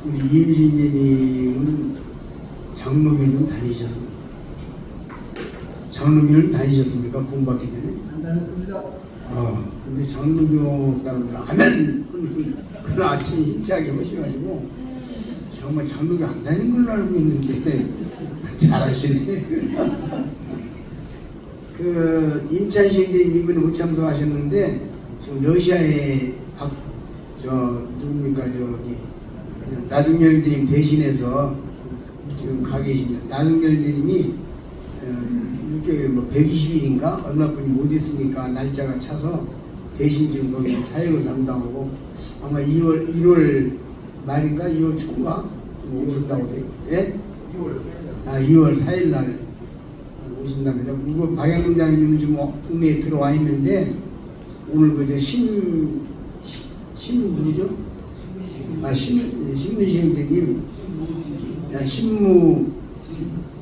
우리 임신님은 장로교는 다니셨습니까? 장로교는 다니셨습니까? 구원받기 전에? 안 다녔습니다. 근데 장로교 사람들 하면 그 아침에 힘차게 오셔가지고 정말 장로교 안 다니는 걸로 알고 있는데 잘하시네. 그 임찬신님 이번에 못 참석하셨는데 지금 러시아에 누굽니까 저기 나중열님 대신해서 지금 가 계십니다. 나중열님이 6개월 뭐 120일인가 얼마 분이 못 있으니까 날짜가 차서 대신 지금 거기 사역을 담당하고 아마 1월 말인가 2월 초인가 오신다고 그래요. 예? 2월 4일 날 오신답니다. 그리고 박양금장님은 지금 국내에 들어와 있는데 오늘 그저 누구죠? 신무신대님, 신무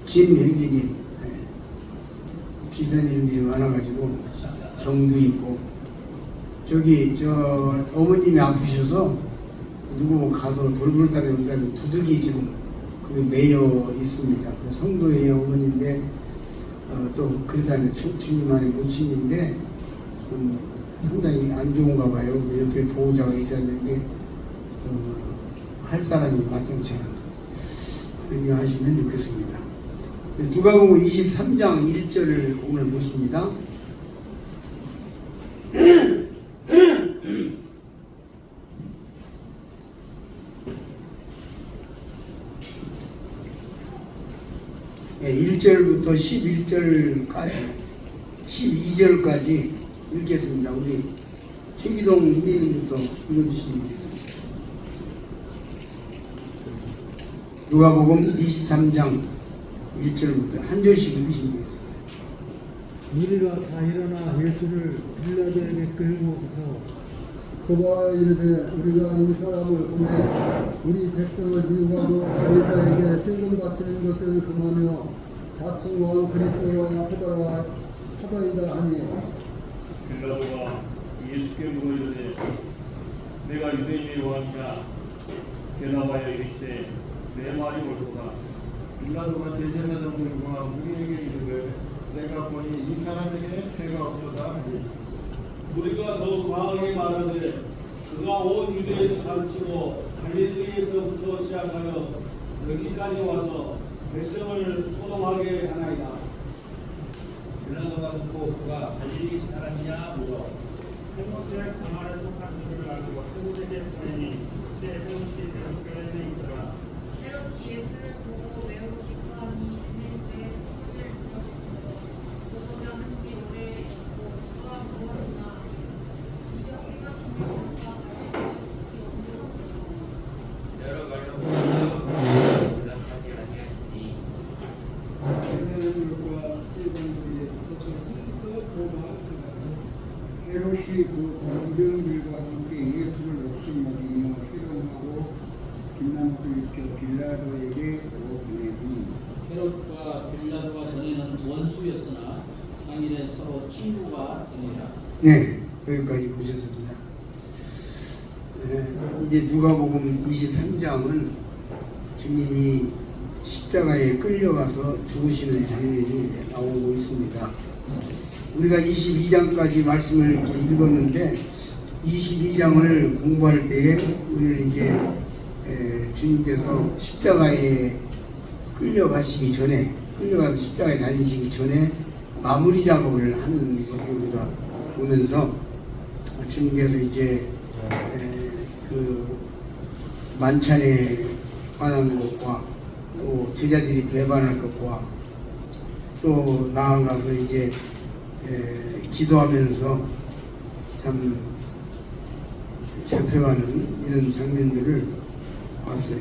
김현기님, 비싼 일들이 많아가지고 경도 있고 저기 어머님이 아프셔서 누구 가서 돌볼 사람이 없어서 두둑이 지금 그 매여 있습니다. 그 성도의 어머니인데 또 그러자면 주님만의 모친인데 좀 상당히 안 좋은가 봐요. 옆에 보호자가 있었는데 할 사람이 마땅치 않아서 그렇게 하시면 좋겠습니다. 누가복음 23장 1절을 오늘 보십니다. 네, 1절부터 11절까지 12절까지 읽겠습니다. 우리 최기동 후배님부터 읽어주시면 되겠습니다. 누가복음 23장 1절부터 한 절씩 읽으시면 되겠습니다. 무리가 다 일어나 예수를 빌라도에게 끌고 가서 그가 이르되 우리가 이 사람을 보내 우리 백성을 미혹하고 가이사에게 세금 바치는 것을 금하며 자칭 왕 그리스도와 하다이다 하니 빌라도가 예수께 물어 이르되 내가 유대인의 왕이냐 대답하여 이르시되 내 말이 옳도다. 빌라도가 대제사장들과 우리에게 이르되 내가 보니 이 사람에게 죄가 없도다 하니 우리가 더 과하게 말하되 그가 온 유대에서 가르치고 갈릴리에서부터 시작하여 여기까지 와서 백성을 소동하게 하나이다. 빌라도가 듣고 그가 갈릴리 사람이냐 물어 헤롯의 가말에 속한 이를 알고 헤롯에게 보내니 그때 헤롯이 베르사베에 있더라. 헤롯이 예수를 보고 매우 기뻐하니 이는 그의 소문을 들었으므로 보고자 한지 오래였고 그가 무엇이나 기적 행하시는 것과 여러 가지로 연락하지 아니하시니 베드로와 세번들이 있어서 성서 보고하였다. 헤롯이 그 공병들과 함께 예수를 높이 먹이며 희롱하고 빛나무를 입혀 빌라도에게 보내니 헤롯과 빌라도가 전에는 원수였으나 당일에 서로 친구가 되니라. 네, 여기까지 보셨습니다. 이제 누가복음 23장은 주님이 십자가에 끌려가서 죽으시는 장면이 나오고 있습니다. 우리가 22장까지 말씀을 이렇게 읽었는데 22장을 공부할 때에 우리는 이제 주님께서 십자가에 끌려가서 십자가에 달리시기 전에 마무리 작업을 하는 것을 우리가 보면서 주님께서 이제 그 만찬에 관한 것과 또 제자들이 배반할 것과 또 나아가서 이제 기도하면서 참 잡혀가는 이런 장면들을 봤어요.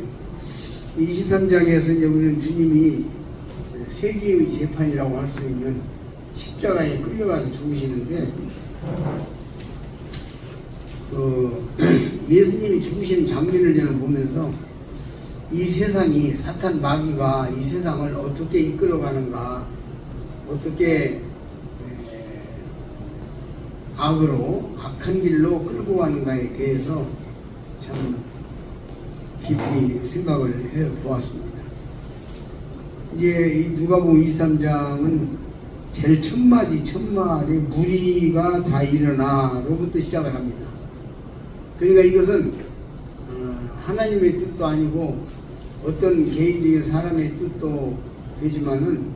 23장에서 이제 우리는 주님이 세계의 재판이라고 할 수 있는 십자가에 끌려가서 죽으시는데 예수님이 죽으시는 장면을 저는 보면서 이 세상이 사탄 마귀가 이 세상을 어떻게 이끌어가는가, 어떻게 악으로 악한 길로 끌고 가는가에 대해서 참 깊이 생각을 해 보았습니다. 이제 이 누가복음 23장은 제일 첫 마디 무리가 다 일어나로부터 시작을 합니다. 그러니까 이것은 하나님의 뜻도 아니고 어떤 개인적인 사람의 뜻도 되지만은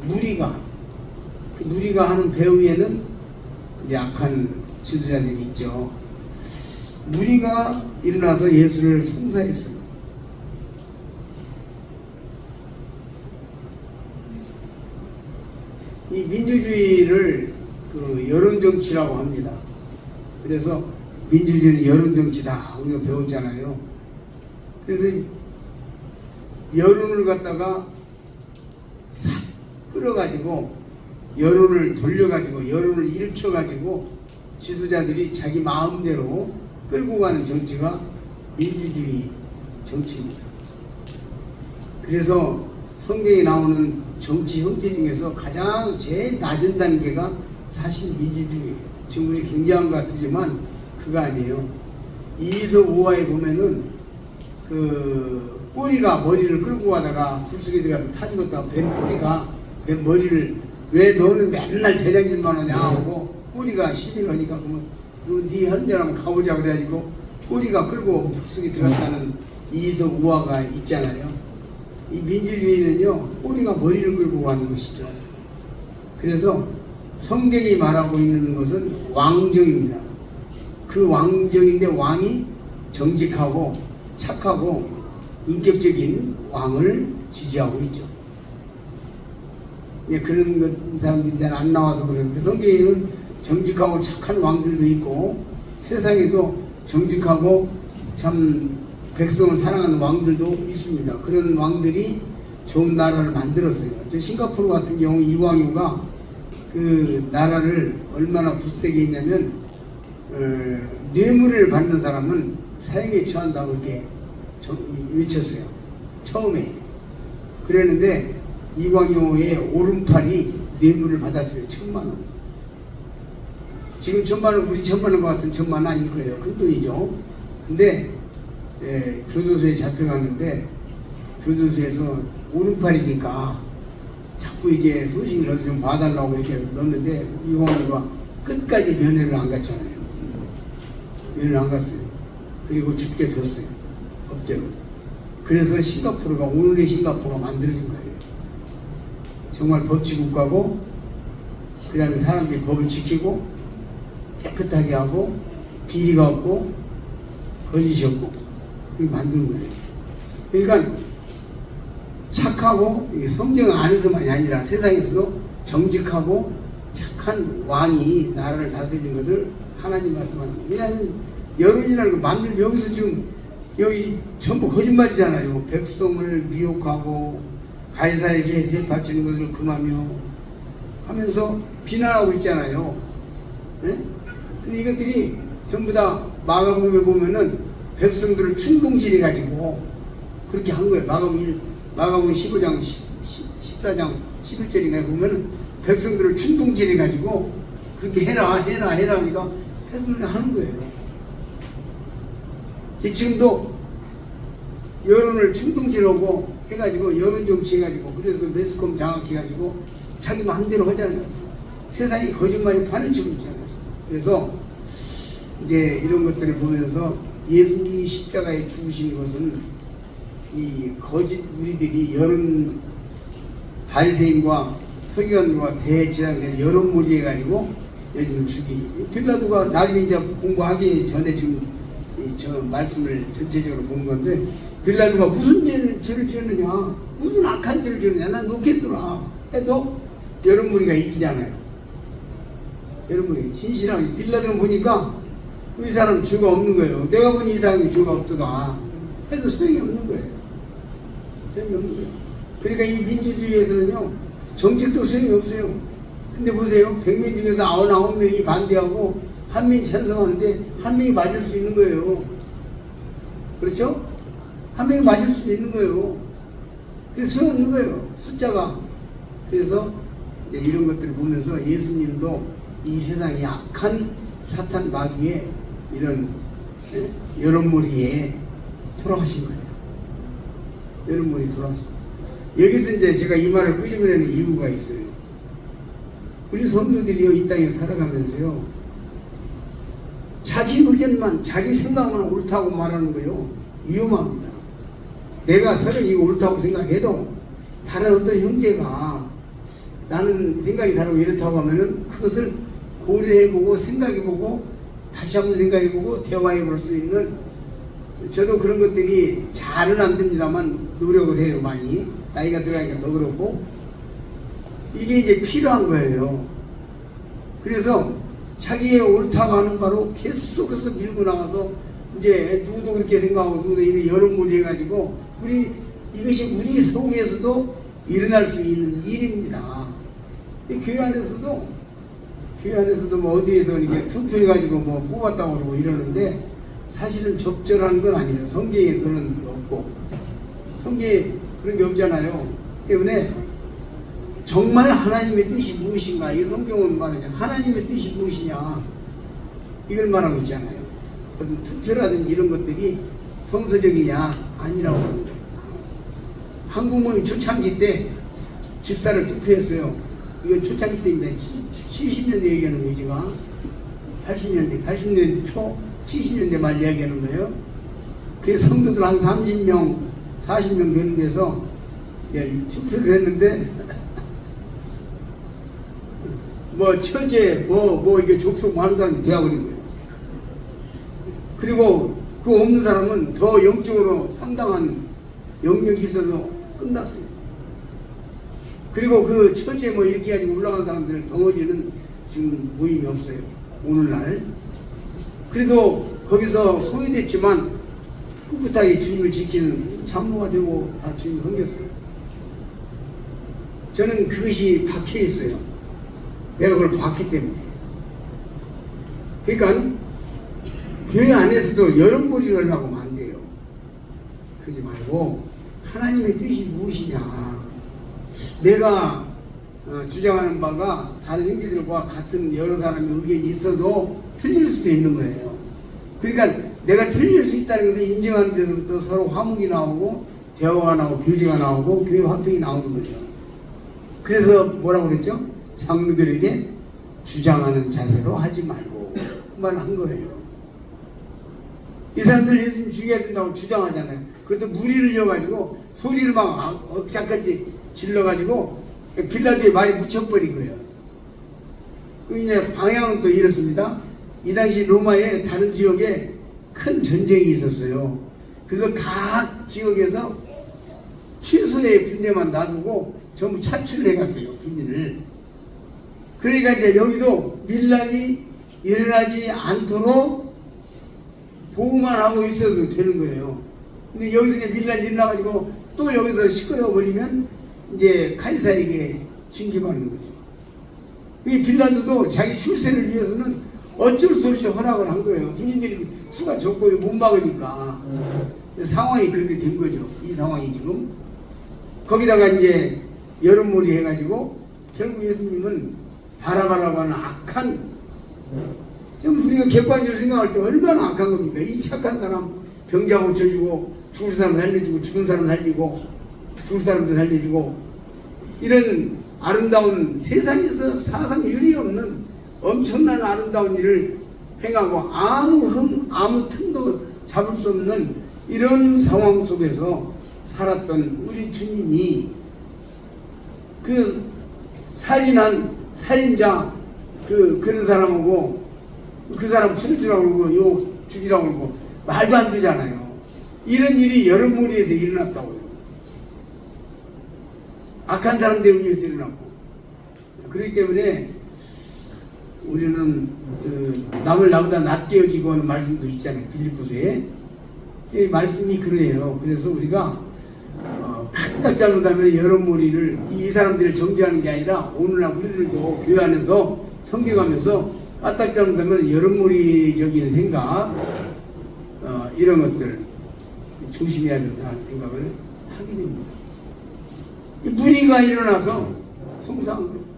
그 무리가 하는 배후에는 약한 지도자들이 있죠. 무리가 일어나서 예수를 송사했어요. 이 민주주의를 여론정치라고 합니다. 그래서 민주주의는 여론정치다 우리가 배웠잖아요. 그래서 여론을 갖다가 싹 끌어가지고 여론을 돌려가지고 여론을 일으켜가지고 지도자들이 자기 마음대로 끌고 가는 정치가 민주주의 정치입니다. 그래서 성경에 나오는 정치 형태 중에서 가장 제일 낮은 단계가 사실 민주주의예요. 지금 우리 굉장한 것 같지만 그거 아니에요. 이에서 5화에 보면은 꼬리가 머리를 끌고 가다가 불쑥에 들어가서 타 죽었다가 뱀 머리를 왜 너는 맨날 대장질만 하냐 하고 꼬리가 시비를 하니까 그러면 네 하는 대로 한번 가보자 그래가지고 꼬리가 끌고 불쑥에 들어갔다는 이에서 5화가 있잖아요. 이 민주주의는요 꼬리가 머리를 끌고 가는 것이죠. 그래서 성경이 말하고 있는 것은 왕정입니다. 그 왕정인데 왕이 정직하고 착하고 인격적인 왕을 지지하고 있죠. 그런 사람들이 잘 안 나와서 그러는데 성경에는 정직하고 착한 왕들도 있고 세상에도 정직하고 참 백성을 사랑하는 왕들도 있습니다. 그런 왕들이 좋은 나라를 만들었어요. 저 싱가포르 같은 경우 이광유가 그 나라를 얼마나 굳세게 했냐면 뇌물을 받는 사람은 사형에 처한다고 이렇게 외쳤어요. 처음에. 그랬는데 이광효의 오른팔이 뇌물을 받았어요. 1,000만원. 지금 1,000만원 우리 1,000만원 같은 1,000만원 아닐 거예요. 큰 돈이죠. 근데 교도소에 잡혀갔는데 교도소에서 오른팔이니까 자꾸 이게 소식을 넣어서 좀 봐달라고 이렇게 넣었는데 이광효가 끝까지 면회를 안 갔잖아요. 면회를 안 갔어요. 그리고 죽게 졌어요. 법대로. 그래서 싱가포르가 오늘의 싱가포르가 만들어진 거예요. 정말 법치국가고 그 다음에 사람들이 법을 지키고 깨끗하게 하고 비리가 없고 거짓이 없고 그렇게 만든 거예요. 그러니까 착하고 성경 안에서만이 아니라 세상에서도 정직하고 착한 왕이 나라를 다스리는 것을 하나님 말씀하는 거예요. 왜냐하면 여론이라는 거 만들 여기서 지금 여기 전부 거짓말이잖아요. 백성을 미혹하고 가이사에게 해 바치는 것을 금하며 하면서 비난하고 있잖아요. 네? 근데 이것들이 전부 다 마가복음에 보면은 백성들을 충동질해 가지고 그렇게 한 거예요. 마가복음 15장 14장 11절인가에 보면은 백성들을 충동질해 가지고 그렇게 해라 하니까 해서 하는 거예요. 지금도 여론을 충동질하고 해가지고 여론 정치해가지고 그래서 매스컴 장악해가지고 자기 마음대로 하잖아요. 세상이 거짓말이 판을 치고 있잖아요. 그래서 이제 이런 것들을 보면서 예수님이 십자가에 죽으신 것은 이 거짓 무리들이 여론 바리새인과 서기관과 대제사장들이 여론몰이 해가지고 예수님을 죽이고 빌라도가 나중에 이제 공부하기 전에 지금 저 말씀을 전체적으로 본 건데 빌라도가 무슨 죄를 지었느냐 무슨 악한 죄를 지었느냐 난 놓겠더라 해도 여론무리가 이기잖아요. 여러분이 진실하게 빌라도는 보니까 이 사람 죄가 없는 거예요. 내가 보니 이 사람이 죄가 없더라 해도 소용이 없는 거예요. 소용이 없는 거예요. 그러니까 이 민주주의에서는요 정책도 소용이 없어요. 근데 보세요 100명 중에서 99명이 반대하고 한 명이 찬성하는데 한 명이 맞을 수 있는 거예요. 그렇죠? 한 명이 맞을 수 있는 거예요. 그래서 소용없는 거예요. 숫자가. 그래서 이런 것들을 보면서 예수님도 이 세상의 악한 사탄 마귀의 이런 여론몰이에 돌아가신 거예요. 여러분이 돌아서 여기서 이제 제가 이 말을 끄집어내는 이유가 있어요. 우리 성도들이 이 땅에 살아가면서요, 자기 의견만, 자기 생각만 옳다고 말하는 거요, 위험합니다. 내가 서로 이거 옳다고 생각해도 다른 어떤 형제가 나는 생각이 다르고 이렇다고 하면은 그것을 고려해보고 생각해보고 다시 한번 생각해보고 대화해볼 수 있는, 저도 그런 것들이 잘은 안 됩니다만 노력을 해요. 많이 나이가 들어가니까 더 그렇고 이게 이제 필요한 거예요. 그래서 자기의 옳다고 하는 바로 계속해서 밀고 나가서 이제 누구도 그렇게 생각하고 누구도 이렇게 여론몰이 해가지고 이것이 우리 서구에서도 일어날 수 있는 일입니다. 교회 안에서도 뭐 어디에서 이렇게 투표해가지고 뭐 뽑았다고 그러고 이러는데 사실은 적절한 건 아니에요. 성경에 그런 게 없고 성경에 그런 게 없잖아요. 때문에 정말 하나님의 뜻이 무엇인가, 이 성경은 말하냐 하나님의 뜻이 무엇이냐 이걸 말하고 있잖아요. 어떤 투표라든지 이런 것들이 성서적이냐 아니라고 합니다. 한국 모임 초창기 때 집사를 투표했어요. 이거 초창기 때입니다. 70년대 얘기하는 거예요. 제가 80년대 초 70년대 말 이야기하는 거예요. 그 성도들 한 30명 40명 되는 데서 투표를 했는데 뭐 처제 이게 족속 많은 사람이 되어버린 거예요. 그리고 그 없는 사람은 더 영적으로 상당한 영역이 있어서 끝났어요. 그리고 그 처제 뭐 이렇게 가지고 올라간 사람들 덩어리는 지금 모임이 없어요. 오늘날. 그래도 거기서 소외됐지만 꿋꿋하게 주님을 지키는 참모가 되고 다 주님 섬겼어요. 저는 그것이 박혀 있어요. 내가 그걸 봤기 때문에. 그러니까 교회 안에서도 여론몰이를 하고 안 돼요. 그러지 말고 하나님의 뜻이 무엇이냐. 내가 주장하는 바가 다른 형제들과 같은 여러 사람의 의견이 있어도 틀릴 수도 있는 거예요. 그러니까 내가 틀릴 수 있다는 것을 인정하는 데서부터 서로 화목이 나오고 대화가 나오고 교제가 나오고 교회 화평이 나오는 거죠. 그래서 뭐라고 그랬죠? 장로들에게 주장하는 자세로 하지 말고 그 말을 한 거예요. 이 사람들 예수님 죽여야 된다고 주장하잖아요. 그것도 무리를 이어가지고 소리를 막 억작같이 질러가지고 빌라도에 말이 묻혀버린 거예요. 이제 방향은 또 이렇습니다. 이 당시 로마의 다른 지역에 큰 전쟁이 있었어요. 그래서 각 지역에서 최소의 군대만 놔두고 전부 차출을 해갔어요. 군인을. 그러니까 이제 여기도 밀란이 일어나지 않도록 보호만 하고 있어도 되는 거예요. 근데 여기서 이제 밀란이 일어나가지고 또 여기서 시끄러워 버리면 이제 카이사에게 징계받는 거죠. 이 빌라도도 자기 출세를 위해서는 어쩔 수 없이 허락을 한 거예요. 군인들이 수가 적고 못 막으니까. 상황이 그렇게 된 거죠. 이 상황이 지금. 거기다가 이제 여론몰이 해가지고 결국 예수님은 바라바라고 하는 악한, 좀 우리가 객관적으로 생각할 때 얼마나 악한 겁니까? 이 착한 사람 병자 고쳐주고 죽을 사람 살려주고 죽은 사람 살리고 죽을 사람도 살려주고 이런 아름다운 세상에서 사상 유리 없는 엄청난 아름다운 일을 행하고 아무 틈도 잡을 수 없는 이런 상황 속에서 살았던 우리 주님이 그 살인한 살인자 그런 사람하고 그 사람 풀주라고 그러고 요 죽이라고 그러고 말도 안 되잖아요. 이런 일이 여러무리에서 일어났다고요. 악한 사람들을 위해서 일어났고. 그렇기 때문에 우리는 남을 나보다 낮게 여기고 하는 말씀도 있잖아요. 빌립보서에. 이 말씀이 그래요. 그래서 우리가 까딱 잘못하면 여러무리를 이 사람들을 정죄하는 게 아니라 오늘날 우리들도 교회 안에서 섬겨가면서 까딱 잘못하면 여러무리적인 생각 이런 것들 조심해야 된다는 생각을 하게 됩니다. 무리가 일어나서 송사한 거예요.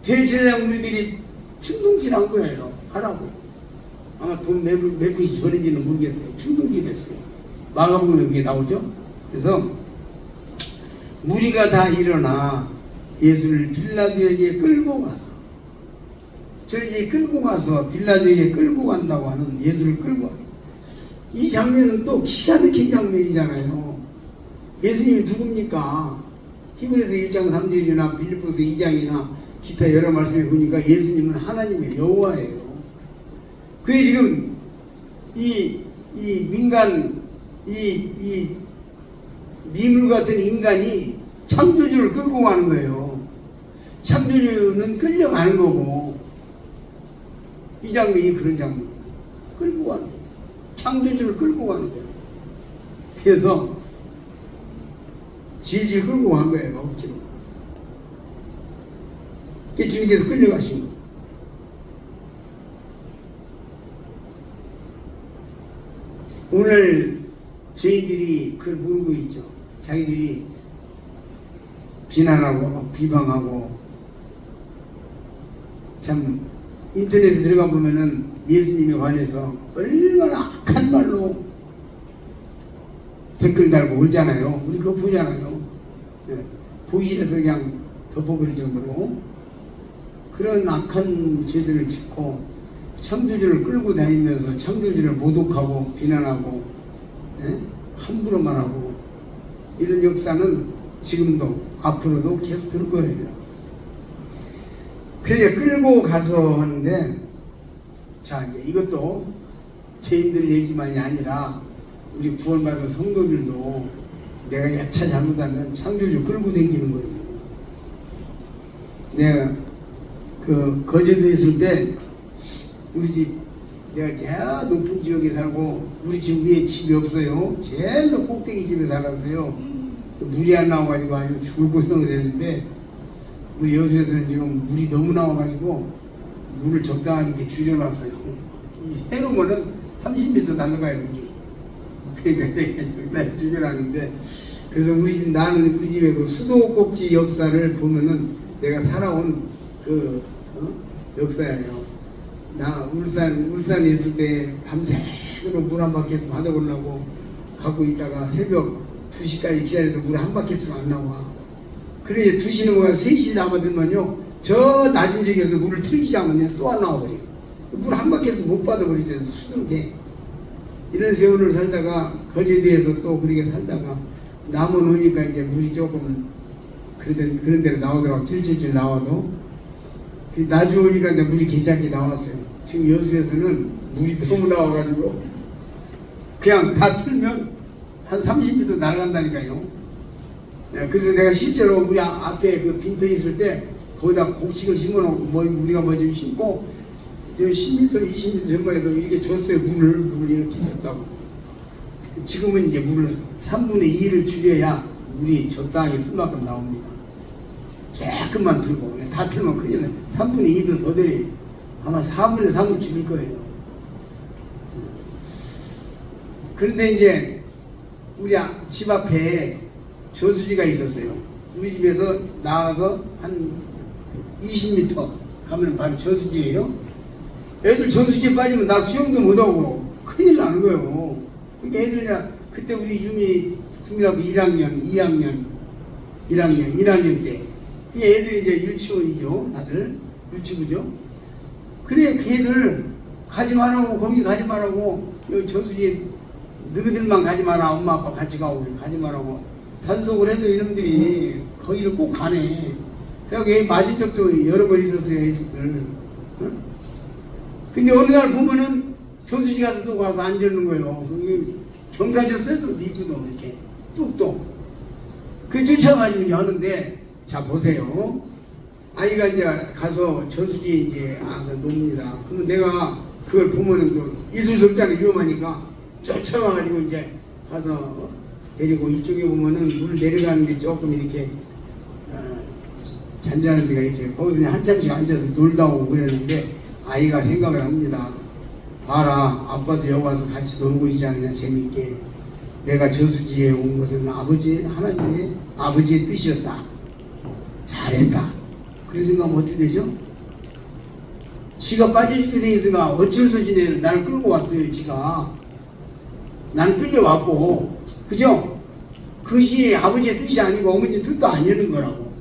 대제사장 무리들이 충동질한 거예요. 하라고. 아마 돈 몇 분이 전인지는 모르겠어요. 충동질했어요. 마가복음에 그게 나오죠. 그래서 무리가 다 일어나 예수를 빌라도에게 끌고 가서, 저에게 끌고 가서 빌라도에게 끌고 간다고 하는 예수를 끌고 가. 이 장면은 또 기가 막힌 장면이잖아요. 예수님이 누굽니까? 히브리서 1장 3절이나 빌립보서 2장이나 기타 여러 말씀에 보니까 예수님은 하나님의 여호와예요. 그게 지금 이 민간 이 미물 같은 인간이 창조주를 끌고 가는 거예요. 창조주는 끌려가는 거고, 이 장면이 그런 장면. 끌고 가는 거예요. 창조주를 끌고 가는 거예요. 그래서 질질 끌고 간 거예요. 억지로. 그게 주님께서 끌려가신 거예요. 오늘 저희들이 그걸 모르고 있죠. 자기들이 비난하고 비방하고, 참 인터넷에 들어가 보면은 예수님에 관해서 얼마나 악한 말로 댓글 달고 울잖아요. 우리 그거 보잖아요. 보이실에서 그냥 덮어버릴 정도로 그런 악한 죄들을 짓고 창조주를 끌고 다니면서 창조주를 모독하고 비난하고 함부로 말하고, 이런 역사는 지금도 앞으로도 계속 될 거예요. 그래 끌고 가서 하는데, 자 이제 이것도 죄인들 얘기만이 아니라 우리 구원받은 성도들도 내가 야차 잘못하면 창조주 끌고 다니는 거예요. 내가 그 거제도에 있을 때 우리 집, 내가 제일 높은 지역에 살고 우리 집 위에 집이 없어요. 제일 꼭대기 집에 살았어요. 물이 안 나와가지고 아주 죽을 고생을 했는데, 우리 여수에서는 지금 물이 너무 나와가지고 물을 적당하게 줄여놨어요. 해놓으면은 30m 날아가요, 물이. 그러니까 적당히 줄여놨는데, 그래서 나는 우리 집에 그 수도꼭지 역사를 보면은 내가 살아온 그 역사예요. 나 울산에 있을 때 밤새도록 물 한 바퀴씩 받아보려고 가고 있다가 새벽 2시까지 기다려도 물 한 바퀴씩 안 나와. 그래 2시 넘어가 3시 남아들면요, 저 낮은 지역에서 물을 틀지 않으면 또 안 나와버려요. 물 한 바퀴씩 못 받아버리잖아요. 수두룩해. 이런 세월을 살다가 거제도에서 또 그렇게 살다가 남원 오니까 이제 물이 조금 그런 데로 나오더라고. 질질질 나와도 나주 오니까 이제 물이 괜찮게 나왔어요. 지금 여수에서는 물이 너무 나와가지고 그냥 다 틀면 한 30m 날아간다니까요. 그래서 내가 실제로 우리 앞에 그 빈터 있을 때 거기다 곡식을 심어놓고 우리가 뭐 좀 심고 10m, 20m 전방에서 이렇게 줬어요. 물을 이렇게 줬다고. 지금은 이제 물을 3분의 2를 줄여야 물이 적당히 쓸만큼 나옵니다. 조금만 들고 다 틀면 큰일 나요. 3분의 2도 더 들어요. 아마 4분의 3을 줄일 거예요. 그런데 이제 우리 집 앞에 저수지가 있었어요. 우리 집에서 나와서 한 20m 가면 바로 저수지예요. 애들 저수지에 빠지면 나 수영도 못하고 큰일 나는 거예요. 그러니까 애들이 그때 우리 유미 중학교 1학년, 2학년, 1학년 때 애들이 이제 유치원이죠. 다들 유치부죠. 그래 걔들 가지 말라고, 거기 가지 말라고, 여기 저수지 너희들만 가지 마라, 엄마 아빠 같이 가고 가지 말라고 단속을 해도 이놈들이 거기를 꼭 가네. 그래갖고 애 맞은 적도 여러 번 있었어요, 애들. 근데 어느 날 보면은 저수지 가서 또 가서 앉아있는 거예요. 경사졌어요, 니부도 이렇게 뚝뚝. 그 쫓아가지고 이제 하는데, 자 보세요. 아이가 이제 가서 저수지에 이제 놉니다. 그러면 내가 그걸 보면은 또 있을 수 없잖아요. 위험하니까 쫓아가가지고 이제 가서 데리고, 이쪽에 보면은 물 내려가는 게 조금 이렇게 잔잔한 데가 있어요. 거기서 그냥 한참씩 앉아서 놀다 오고 그랬는데 아이가 생각을 합니다. 봐라, 아빠도 여기 와서 같이 놀고 있지 않느냐, 재미있게. 내가 저수지에 온 것은 하나님의 아버지의 뜻이었다. 잘했다. 그런 생각하면 어떻게 되죠? 지가 빠져있게 되니까 어쩔 수 없이 나를 끌고 왔어요. 지가 나는 끌려왔고, 그죠? 그것이 아버지의 뜻이 아니고 어머니의 뜻도 아니라는 거라고.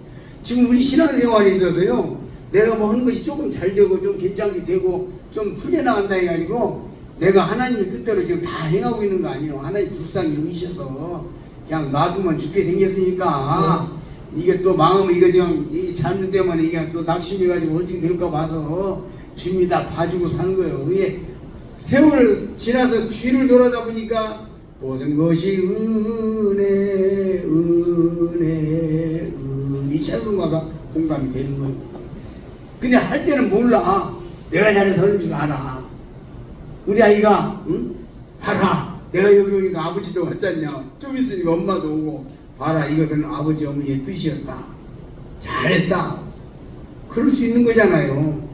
지금 우리 신앙생활에 있어서요, 내가 뭐 하는 것이 조금 잘 되고 좀 괜찮게 되고 좀 풀려나간다 해가지고 내가 하나님의 뜻대로 지금 다 행하고 있는 거 아니에요. 하나님 불쌍히 여기셔서 그냥 놔두면 죽게 생겼으니까 이게 또 마음이 이거 좀 이 잘못되면 이게 또 낙심해가지고 어떻게 될까 봐서 주님이 다 봐주고 사는 거예요. 이게 세월 지나서 뒤를 돌아다 보니까 모든 것이 은혜 이 찬송가가 공감이 되는 거예요. 근데 할 때는 몰라. 내가 잘해서 하는 줄 알아. 우리 아이가 봐라, 내가 여기 오니까 아버지도 왔잖냐, 좀 있으니까 엄마도 오고, 봐라, 이것은 아버지 어머니의 뜻이었다, 잘했다, 그럴 수 있는 거잖아요.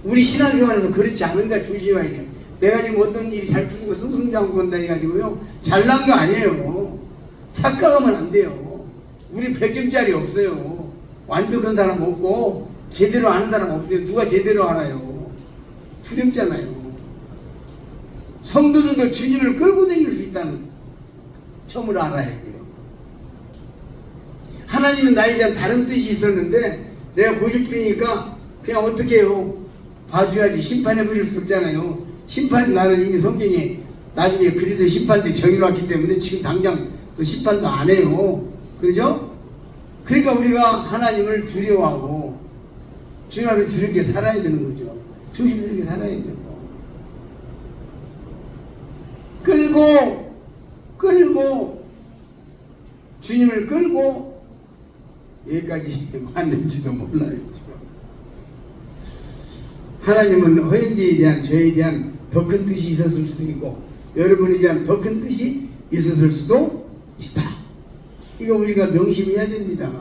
우리 신앙생활에서 그렇지 않은가 조심해야 돼요. 내가 지금 어떤 일이 잘 풀리고 승승장구 한다 해가지고요, 잘난 거 아니에요. 착각하면 안 돼요. 우리 100점짜리 없어요. 완벽한 사람 없고 제대로 아는 사람 없어요. 누가 제대로 알아요? 두렵잖아요. 성도들도 주님을 끌고 다닐 수 있다는 점을 알아야 돼요. 하나님은 나에 대한 다른 뜻이 있었는데 내가 고집부리니까 그냥 어떻게 해요? 봐줘야지. 심판해버릴 수 없잖아요. 심판, 나는 이미 성경에 나중에 그리스도 심판대 정의로 왔기 때문에 지금 당장 또 심판도 안 해요. 그러죠? 그러니까 우리가 하나님을 두려워하고 주님 앞에 두렵게 살아야 되는 거죠. 조심스럽게 살아야 되고, 끌고 주님을 끌고 여기까지 왔는지도 몰라요. 지금 하나님은 허인지에 대한 죄에 대한 더 큰 뜻이 있었을 수도 있고 여러분에 대한 더 큰 뜻이 있었을 수도 있다. 이거 우리가 명심해야 됩니다.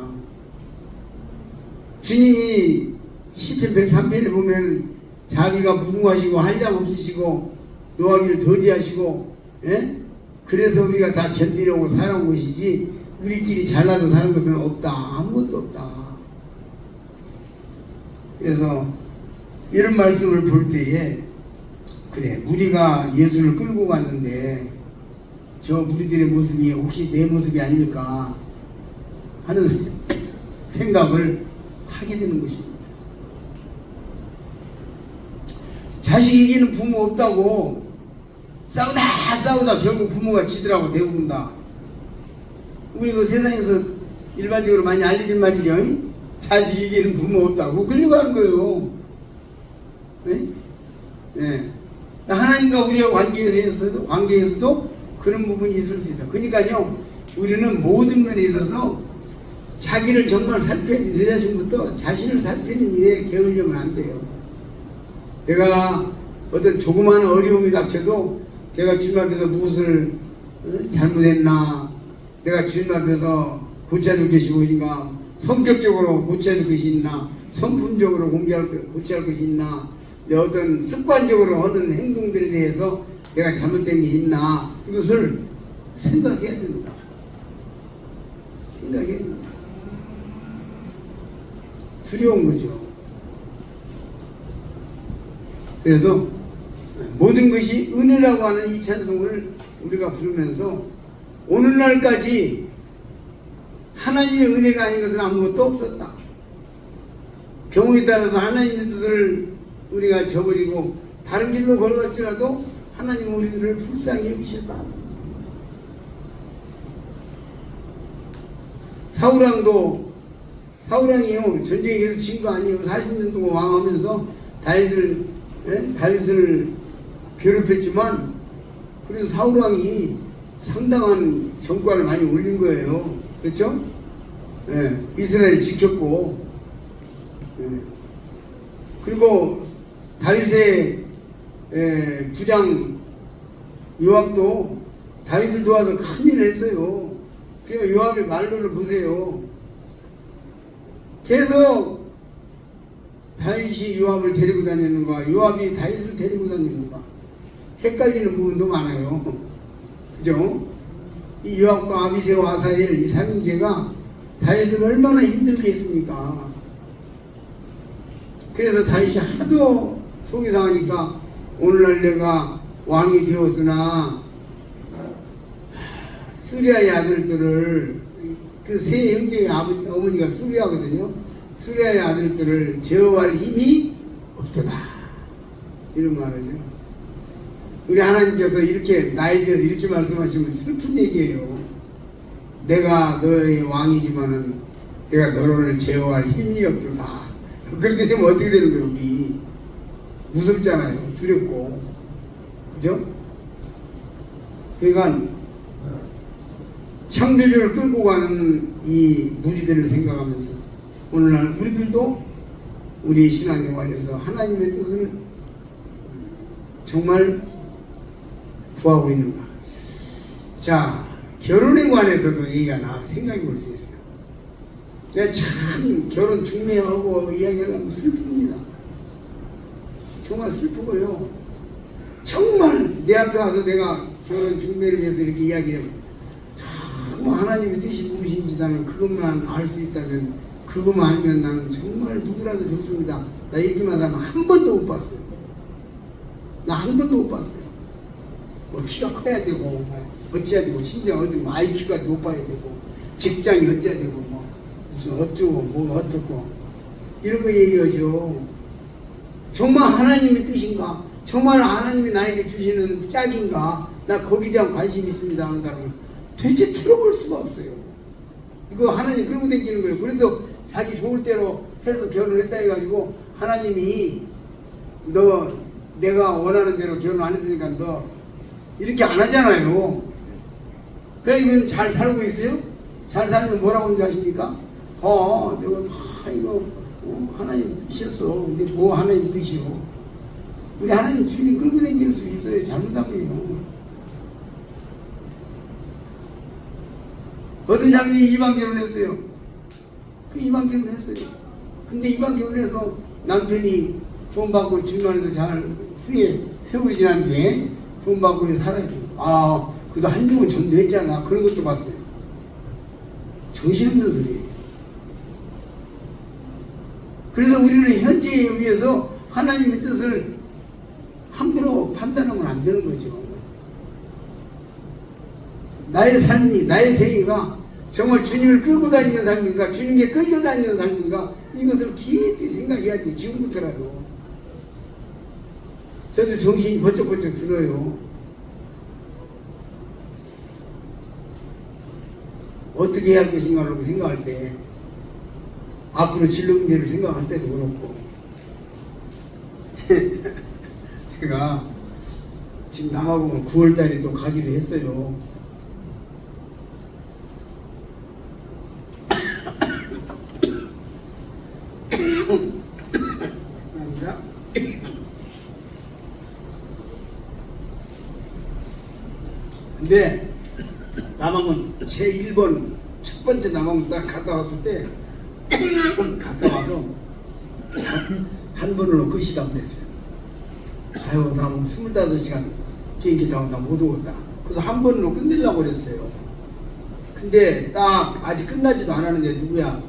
주님이 시편 103편에 보면 자비가 무궁하시고 한량 없으시고 노하기를 더디하시고, 예? 그래서 우리가 다 견디려고 살아온 것이지 우리끼리 잘나서 사는 것은 없다. 아무것도 없다. 그래서 이런 말씀을 볼 때에 그래, 무리가 예수를 끌고 갔는데 저 무리들의 모습이 혹시 내 모습이 아닐까 하는 생각을 하게 되는 것입니다. 자식 이기는 부모 없다고 싸우다 결국 부모가 지더라고. 대부분 다. 우리 그 세상에서 일반적으로 많이 알려진 말이죠. 자식 이기는 부모 없다고 끌려고 하는 거예요. 네? 네. 하나님과 우리의 관계에서도 그런 부분이 있을 수 있다. 그러니까요, 우리는 모든 면에 있어서 자기를 정말 살펴는, 내 자신부터 자신을 살피는 일에 게을리면 안 돼요. 내가 어떤 조그마한 어려움이 닥쳐도 내가 주님 앞에서 무엇을 잘못했나, 내가 주님 앞에서 고쳐야 될 것이 무엇인가, 성격적으로 고쳐야 될 것이 있나, 성품적으로 고쳐야 할 것이 있나, 내 어떤 습관적으로 하는 행동들에 대해서 내가 잘못된 게 있나, 이것을 생각해야 됩니다. 생각해야 됩니다. 두려운 거죠. 그래서 모든 것이 은혜라고 하는 이 찬송을 우리가 부르면서 오늘날까지 하나님의 은혜가 아닌 것은 아무것도 없었다. 경우에 따라서 하나님의 뜻을 우리가 저버리고 다른 길로 걸어갈지라도 하나님은 우리들을 불쌍히 여기셨다. 사울왕이요, 전쟁에 계속 진 거 아니에요. 40년 동안 왕하면서 다윗을 괴롭혔지만 그래도 사울왕이 상당한 성과를 많이 올린 거예요. 그렇죠? 예, 이스라엘 지켰고, 예. 그리고 다윗의 부장 요압도 다윗을 도와서 큰 일을 했어요. 그러니까 요압의 말로를 보세요. 계속 다윗이 요압을 데리고 다니는가, 요압이 다윗을 데리고 다니는가, 헷갈리는 부분도 많아요. 그죠? 이 요압과 아비새와 아사엘 이 삼형제가 다윗을 얼마나 힘들게 했습니까? 그래서 다윗이 하도 속이 상하니까 오늘날 내가 왕이 되었으나 수리아의 아들들을 그 세 형제의 어머니가 수리아거든요. 수리아의 아들들을 제어할 힘이 없도다. 이런 말을요. 우리 하나님께서 이렇게 나에 대해서 이렇게 말씀하시면 슬픈 얘기예요. 내가 너의 왕이지만은 내가 너를 제어할 힘이 없도다. 그렇게 되면 어떻게 되는 거예요? 우리 무섭잖아요. 두렵고, 그죠? 그러니까 창조주를 끌고 가는 이 무리들을 생각하면서 오늘날 우리들도 우리 신앙생활에서 하나님의 뜻을 정말 구하고 있는가. 자, 결혼에 관해서도 얘기가 생각해 볼 수 있어요. 내가 참 결혼 중매하고 이야기하면 슬픕니다. 정말 슬프고요. 정말 내 앞에 와서 내가 결혼 중매를 위해서 이렇게 이야기하면 정말 하나님의 뜻이 무엇인지 나는 그것만 알 수 있다면, 그것만 알면 나는 정말 누구라도 좋습니다. 나 이렇게만 하면 한 번도 못 봤어요. 나 한 번도 못 봤어요. 뭐 키가 커야 되고 뭐 어찌해야 되고, 심지어 어디 뭐 IQ가 높아야 되고, 직장이 어찌해야 되고, 뭐 무슨 어쩌고 뭐 어떻고 이런 거 얘기하죠. 정말 하나님의 뜻인가? 정말 하나님이 나에게 주시는 짝인가? 나 거기에 대한 관심이 있습니다 하는 사람은 도대체 들어볼 수가 없어요. 이거 하나님 끌고 다니는 거예요. 그래서 자기 좋을 대로 해서 결혼했다 해가지고 하나님이 너 내가 원하는 대로 결혼 안 했으니까 너 이렇게 안 하잖아요. 그래, 이건 잘 살고 있어요? 잘 살면 뭐라고 하는지 아십니까? 내가 이거 하나님 뜻이었어. 근데 뭐 하나님 뜻이요? 우리 하나님 주님 끌고 다닐 수 있어요. 잘못하면요. 어떤 장님이 이방 결혼했어요. 그 이방 결혼했어요. 근데 이방 결혼해서 남편이 돈 받고 집안에서 잘 후에 세월이 지난 뒤에 돈 받고 살아요. 그래도 한중은 전도했잖아. 그런 것도 봤어요. 정신없는 소리예요. 그래서 우리는 현재에 의해서 하나님의 뜻을 함부로 판단하면 안 되는 거죠. 나의 삶이, 나의 생애가 정말 주님을 끌고 다니는 삶인가, 주님께 끌려다니는 삶인가, 이것을 깊이 생각해야 돼. 지금부터라도. 저도 정신이 번쩍번쩍 들어요. 어떻게 해야 할 것인가라고 생각할 때, 앞으로 진로 문제를 생각할 때도 그렇고. 제가 지금 남아공을 9월달에 또 가기로 했어요. 근데 남아공 제1번 첫 번째 남아공 딱 갔다 왔을 때 갔다 와서 한 번으로 끝이다 그랬어요. 아유, 나 25시간 비행기 타고 나 못 오겠다. 그래서 한 번으로 끝내려고 그랬어요. 근데 딱 아직 끝나지도 않았는데 누구야?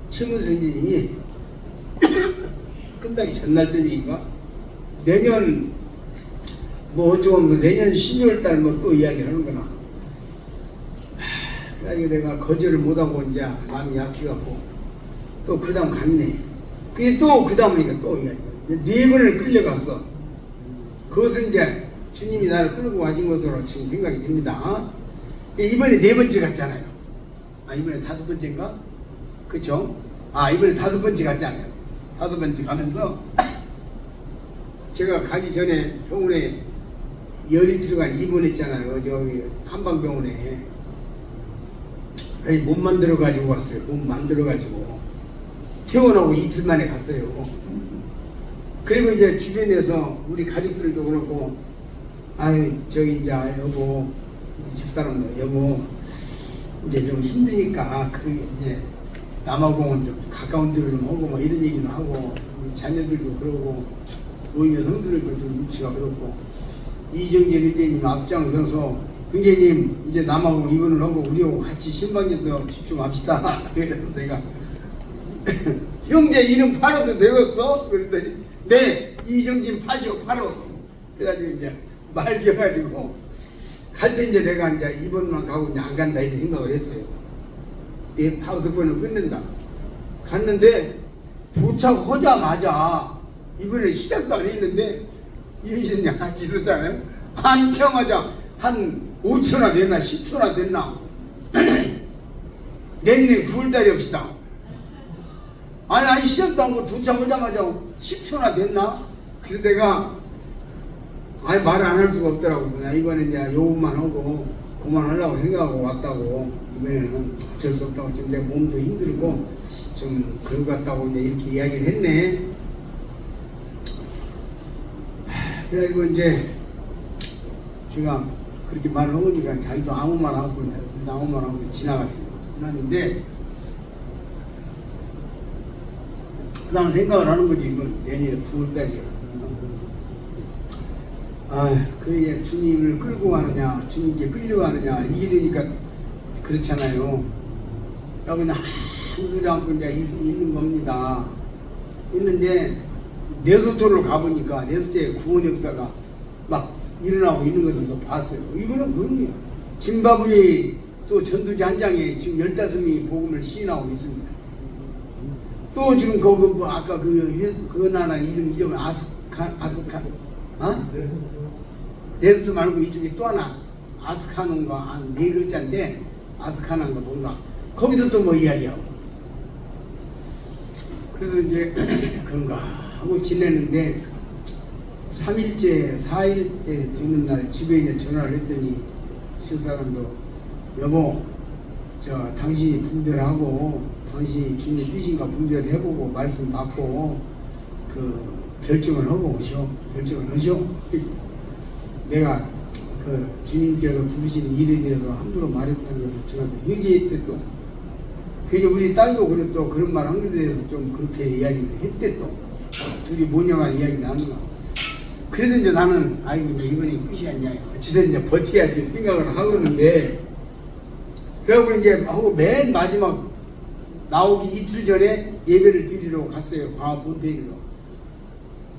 최문성 선생님이 끝나기 전날 저녁인가? 내년 뭐 어쩌면 내년 12월달 뭐 또 이야기를 하는구나. 그래가지고 내가 거절을 못하고 이제 마음이 약해갖고 또 그 다음 갔네. 그게 또 그 다음이니까 또 이야기. 4번을 끌려갔어. 그것은 이제 주님이 나를 끌고 가신 것으로 지금 생각이 듭니다. 이번에 4번째 갔잖아요. 이번에 5번째인가? 그쵸? 이번에 5번째 갔잖아요. 5번째 가면서 제가 가기 전에 병원에 열이틀간 입원했잖아요. 저기 한방병원에. 몸 만들어 가지고 왔어요. 몸 만들어 가지고 퇴원하고 이틀 만에 갔어요. 그리고 이제 주변에서 우리 가족들도 그렇고, 저기 이제 여보, 우리 집사람도 여보 이제 좀 힘드니까 그 이제 남아공은 좀 가까운 데로 좀 하고 뭐 이런 얘기도 하고, 우리 자녀들도 그러고 오히려 성들도 좀 눈치가 그렇고, 이정재 일대님 앞장서서 형제님 이제 남하고 입원을 하고 우리하고 같이 신방에도 집중합시다. 그래서 내가 형제 이름 팔아도 되겠어? 그랬더니 네, 이정진 파시오 팔어. 그래가지고 이제 말 기어가지고 갈 때 이제 내가 이제 이번만 가고 이제 안 간다 이렇게 생각을 했어요. 5번을 끊는다. 갔는데 도착하자마자 이번에 시작도 안 했는데 이현신이랑 같이 있었잖아요. 앉자마자 한 5초나 됐나 10초나 됐나 내년에 9월달에 합시다. 아니 시작도 안 하고 도착하자마자 10초나 됐나? 그래서 내가 아니 말을 안 할 수가 없더라고. 나 이번에 이제 요것만 하고 그만하려고 생각하고 왔다고. 이번에는 어쩔 수 없다고. 지금 내 몸도 힘들고 좀 그런 것 같다고 이제 이렇게 이야기를 했네. 그래가지고 이제 제가 그렇게 말을 하니까 자기도 아무 말 하고 지나갔어요. 지났는데 그 다음 생각을 하는 거지. 이건 내년에 9월달이야. 그래 주님을 끌고 가느냐 주님께 끌려가느냐 이게 되니까 그렇잖아요. 라고 이제 아무 소리 않고 이제 있는 겁니다. 있는데 내소토를 가보니까 내소토의 구원 역사가 막 일어나고 있는 것을 또 봤어요. 이거는 그럼요. 짐바브웨 또 전두지 한 장에 지금 15명이 복음을 시인하고 있습니다. 또 지금 뭐 아까 그 나라 이름 잊어버려. 아스칸 레스트 말고 이쪽에 또 하나 아스카논가 한 4글자인데 아스카난가 뭔가 거기서 또 뭐 이야기하고 그래서 이제 그런가 하고 지내는데 3일째 4일째 되는 날 집에 이제 전화를 했더니 실사람도 여보 당신이 분별하고 당신이 주님 뜻인가 분별해보고 말씀 받고 결정을 하고 오셔. 결정을 하셔. 내가 주님께서 부르시는 일에 대해서 함부로 말했다는 것을 저한테 얘기했대 또. 그게 우리 딸도 그래 또 그런 말 한 것에 대해서 좀 그렇게 이야기를 했대 또. 둘이 모녀간 이야기 나누고. 그래도 이제 나는 아이고 이번이 끝이 아니야. 어찌든 이제 버텨야지 생각을 하고 있는데 그러고 이제 하고 맨 마지막 나오기 이틀 전에 예배를 드리러 갔어요. 과학 본회의로.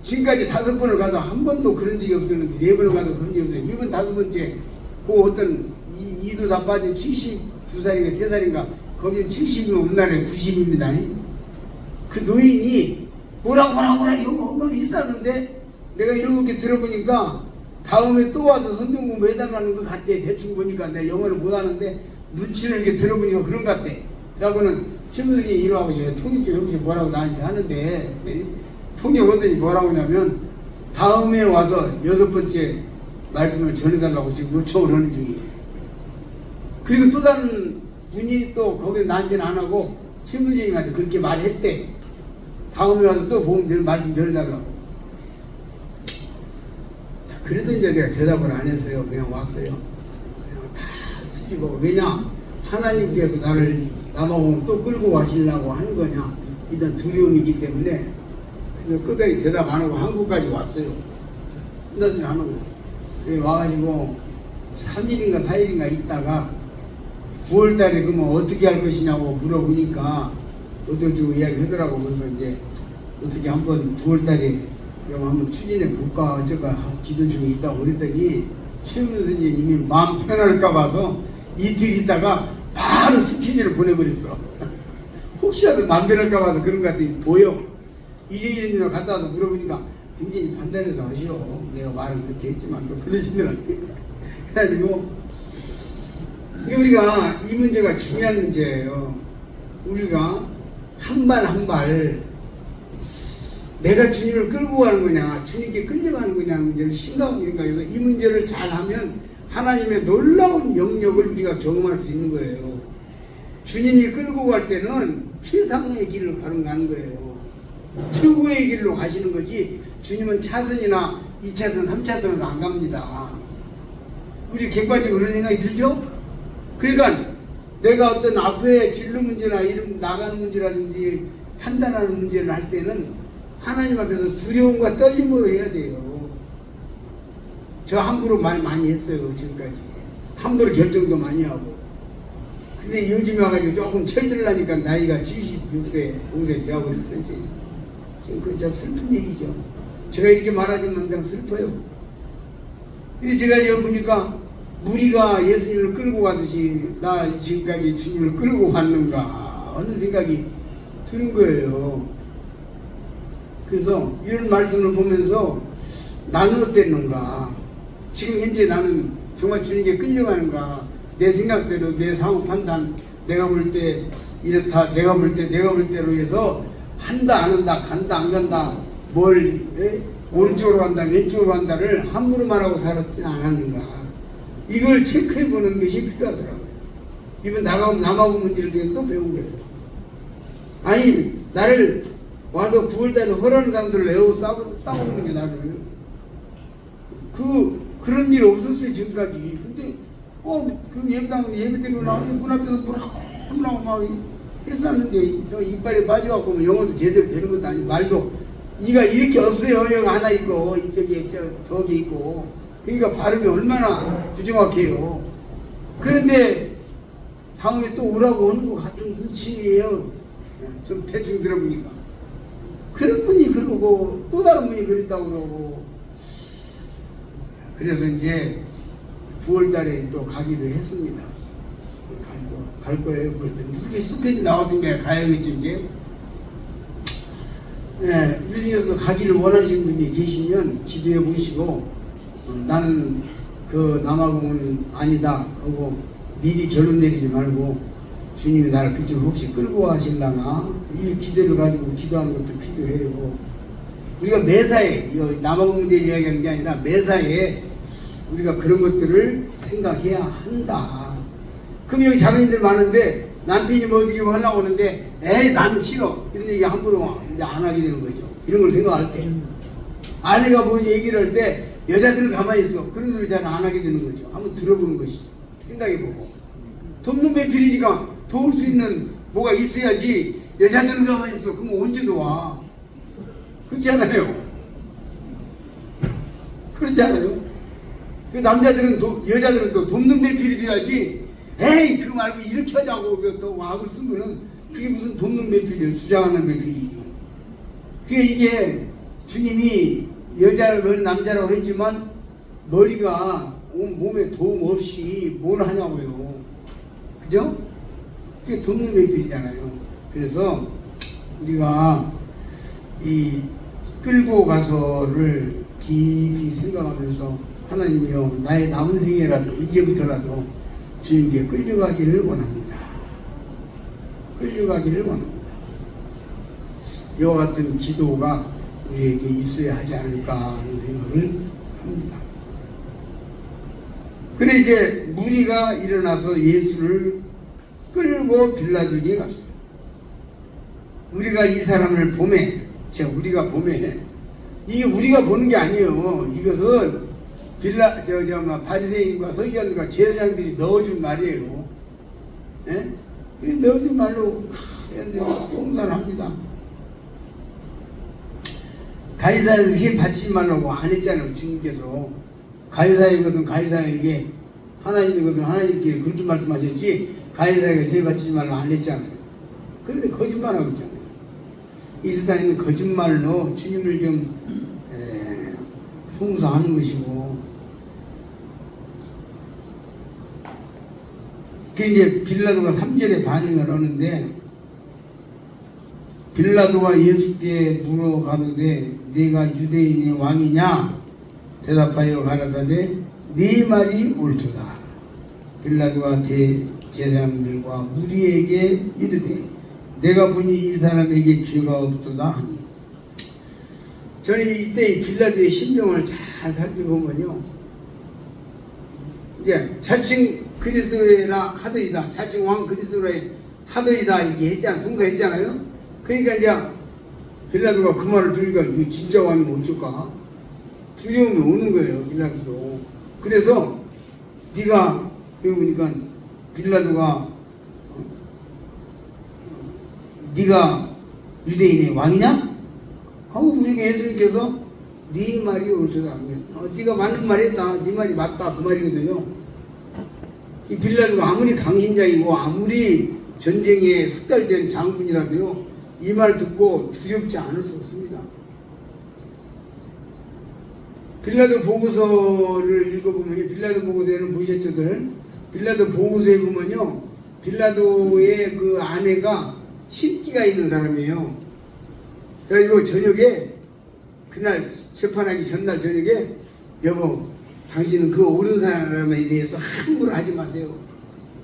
지금까지 5번을 가도 한 번도 그런 적이 없었는데 4번을 가도 그런 적이 없었는데 이번 5번째 그 어떤 이도 다 빠진 72살인가 3살인가 거기는 70이면 우리나라에 90입니다. 그 노인이 뭐라 이거 있었는데 내가 이렇게 들어보니까 다음에 또 와서 성경 공부 해달라는 것 같대. 대충 보니까 내가 영어를 못하는데 눈치를 이렇게 들어보니까 그런 것 같대. 라고는 신부님이 이러하고 통역 좀 해보시 뭐라고 나한테 하는데 통역 하더니 뭐라고 하냐면 다음에 와서 6번째 말씀을 전해달라고 지금 요청을 하는 중이에요. 그리고 또 다른 분이 또 거기 나한테는 안 하고 신부님한테 그렇게 말했대. 다음에 와서 또 보면 말씀 전해달라고. 그래도 이제 내가 대답을 안 했어요. 그냥 왔어요. 그냥 다 수집하고. 왜냐? 하나님께서 나보고 또 끌고 가시려고 하는 거냐? 일단 두려움이기 때문에 그래서 끝까지 대답 안 하고 한국까지 왔어요. 끝났으니 안 하고. 그래 와가지고 3일인가 4일인가 있다가 9월달에 그러면 어떻게 할 것이냐고 물어보니까 어쩌고 이야기 하더라고. 그래서 이제 어떻게 한번 9월달에 그럼 한번 추진해 볼까 어쩌까 기도 중에 있다고 그랬더니 최은우 선생님이 마음 편할까 봐서 이틀 있다가 바로 스케줄을 보내버렸어. 혹시라도 마음 편할까 봐서 그런 것 같더니 보여. 이재일님이 갔다 와서 물어보니까 굉장히 판단해서 하시오. 내가 말을 그렇게 했지만 또 그러시더라고요. 그래가지고 우리가 이 문제가 중요한 문제예요. 우리가 한 발 한 발 내가 주님을 끌고 가는 거냐 주님께 끌려가는 거냐 문제를 심각하게 생각해서 이 문제를 잘하면 하나님의 놀라운 영역을 우리가 경험할 수 있는 거예요. 주님이 끌고 갈 때는 최상의 길을 가는 거예요. 최고의 길로 가시는 거지 주님은 차선이나 2차선 3차선으로 안 갑니다. 우리 객관적으로 그런 생각이 들죠? 그러니까 내가 어떤 앞에 진로 문제나 이름 나가는 문제라든지 판단하는 문제를 할 때는 하나님 앞에서 두려움과 떨림으로 해야 돼요. 저 함부로 말 많이 했어요. 지금까지 함부로 결정도 많이 하고. 근데 요즘에 와가지고 조금 철들으려니까 나이가 76세 5세 되어버렸어요. 지금 그저 슬픈 얘기죠. 제가 이렇게 말하지만 그냥 슬퍼요. 근데 제가 여기 보니까 무리가 예수님을 끌고 가듯이 나 지금까지 주님을 끌고 갔는가 하는 생각이 드는 거예요. 그래서 이런 말씀을 보면서 나는 어땠는가, 지금 현재 나는 정말 주님께 끌려가는가, 내 생각대로 내 상호 판단, 내가 볼 때 이렇다, 내가 볼 때로 해서 한다 안 한다, 간다 안 간다, 오른쪽으로 간다 왼쪽으로 간다를 함부로 말하고 살았지 않았는가, 이걸 체크해 보는 것이 필요하더라고요. 이번 남아공 문제를 또 배운 거예요. 아니 나를 와서 9월달에 허라는 사람들을 내고 싸우는 게 나를 그런 일 없었어요 지금까지. 근데 그 예배드리고 나오면 문 앞에서 뭐라고 막 했었는데 이빨이 빠져갖고 뭐 영어도 제대로 되는 것도 아니고 말도 이가 이렇게 없어요. 여기 하나 있고 이쪽에 저기 있고, 그러니까 발음이 얼마나 부정확해요. 그런데 다음에 또 오라고 하는 것 같은 눈치예요. 좀 대충 들어보니까 그런 분이 그러고 또 다른 분이 그랬다고 그러고, 그래서 이제 9월달에 또 가기로 했습니다. 갈 거예요. 그렇게 스케줄 나왔으니까 가야겠죠 이제. 네, 이 중에서도 가기를 원하시는 분이 계시면 기도해 보시고, 나는 그 남아공은 아니다 하고 미리 결론 내리지 말고 주님이 나를 그쪽으로 혹시 끌고 가실라나, 이 기대를 가지고 기도하는 것도 필요해요. 우리가 매사에 남아공 문제를 이야기하는 게 아니라 매사에 우리가 그런 것들을 생각해야 한다. 그럼 여기 자매님들 많은데 남편이 뭐 어떻게 하려고 하는데 에이 나는 싫어 이런 얘기 함부로 이제 안 하게 되는 거죠. 이런 걸 생각할 때 아내가 뭐 얘기를 할 때 여자들은 가만히 있어 그런 소리 잘 안 하게 되는 거죠. 한번 들어보는 것이죠. 생각해보고 돕는 배필이니까 도울 수 있는 뭐가 있어야지. 여자들은 가만히 있어 그럼 언제 도와? 그렇지 않아요? 그렇지 않아요? 그 남자들은 여자들은 또 돕는 배필이 돼야지. 에이 그거 말고 이렇게 하자고 또 와글 쓰면은 그게 무슨 돕는 배필이에요. 주장하는 배필이죠. 그게 이게 주님이 여자를 남자라고 했지만 머리가 몸에 도움 없이 뭘 하냐고요. 그죠? 그게 돕는 배필이잖아요. 그래서 우리가 이 끌고 가서를 깊이 생각하면서 하나님이여 나의 남은 생애라도 이제부터라도 주님께 끌려가기를 원합니다. 끌려가기를 원합니다. 이와 같은 기도가 우리에게 있어야 하지 않을까 하는 생각을 합니다. 그래 이제 무리가 일어나서 예수를 끌고 빌라도에게 갔어요. 우리가 이 사람을 우리가 보매 이게 우리가 보는 게 아니에요. 이것은 바리새인과 서기관들과 제사장들이 넣어준 말이에요. 예? 넣어준 말로 공산합니다. 가이사에게 힘 받지 말라고 안 했잖아요. 주님께서 가이사의 것은 가이사에게, 하나님의 것은 하나님께 그렇게 말씀하셨지 가이사에게 세 받지 말라고 안 했잖아요. 그런데 거짓말하고 있잖아요. 이스라엘은 거짓말로 주님을 좀 홍사하는 것이고, 그 이제 빌라도가 3절에 반응을 하는데, 빌라도가 예수께 물어가는데 네가 유대인의 왕이냐? 대답하여 가라사대 네 말이 옳도다. 빌라도가 대제사장들과 무리에게 이르되 내가 보니 이 사람에게 죄가 없도다 하니. 저는 이때 빌라도의 심정을 잘 살펴보면요, 이제 자칭 그리스도라 하더이다, 자칭 왕 그리스도라 하더이다 이렇게 했잖아요. 통과했잖아요. 그러니까 이제 빌라도가 그 말을 들으니까 이거 진짜 왕이면 어쩔까? 두려움이 오는 거예요, 빌라도도. 그래서 네가 여기 보니까 빌라도가 네가 유대인의 왕이냐? 하고 우리가 예수님께서 네 말이 옳도다. 네가 맞는 말 했다. 네 말이 맞다. 그 말이거든요. 이 빌라도가 아무리 강신장이고 아무리 전쟁에 숙달된 장군이라도요, 이 말 듣고 두렵지 않을 수 없습니다. 빌라도 보고서를 읽어보면요. 빌라도 보고서에는 보셨죠들? 빌라도 보고서에 보면요. 빌라도의 그 아내가 신기가 있는 사람이에요. 그래가지고 저녁에 그날 재판하기 전날 저녁에 여보 당신은 그 옳은 사람에 대해서 함부로 하지 마세요.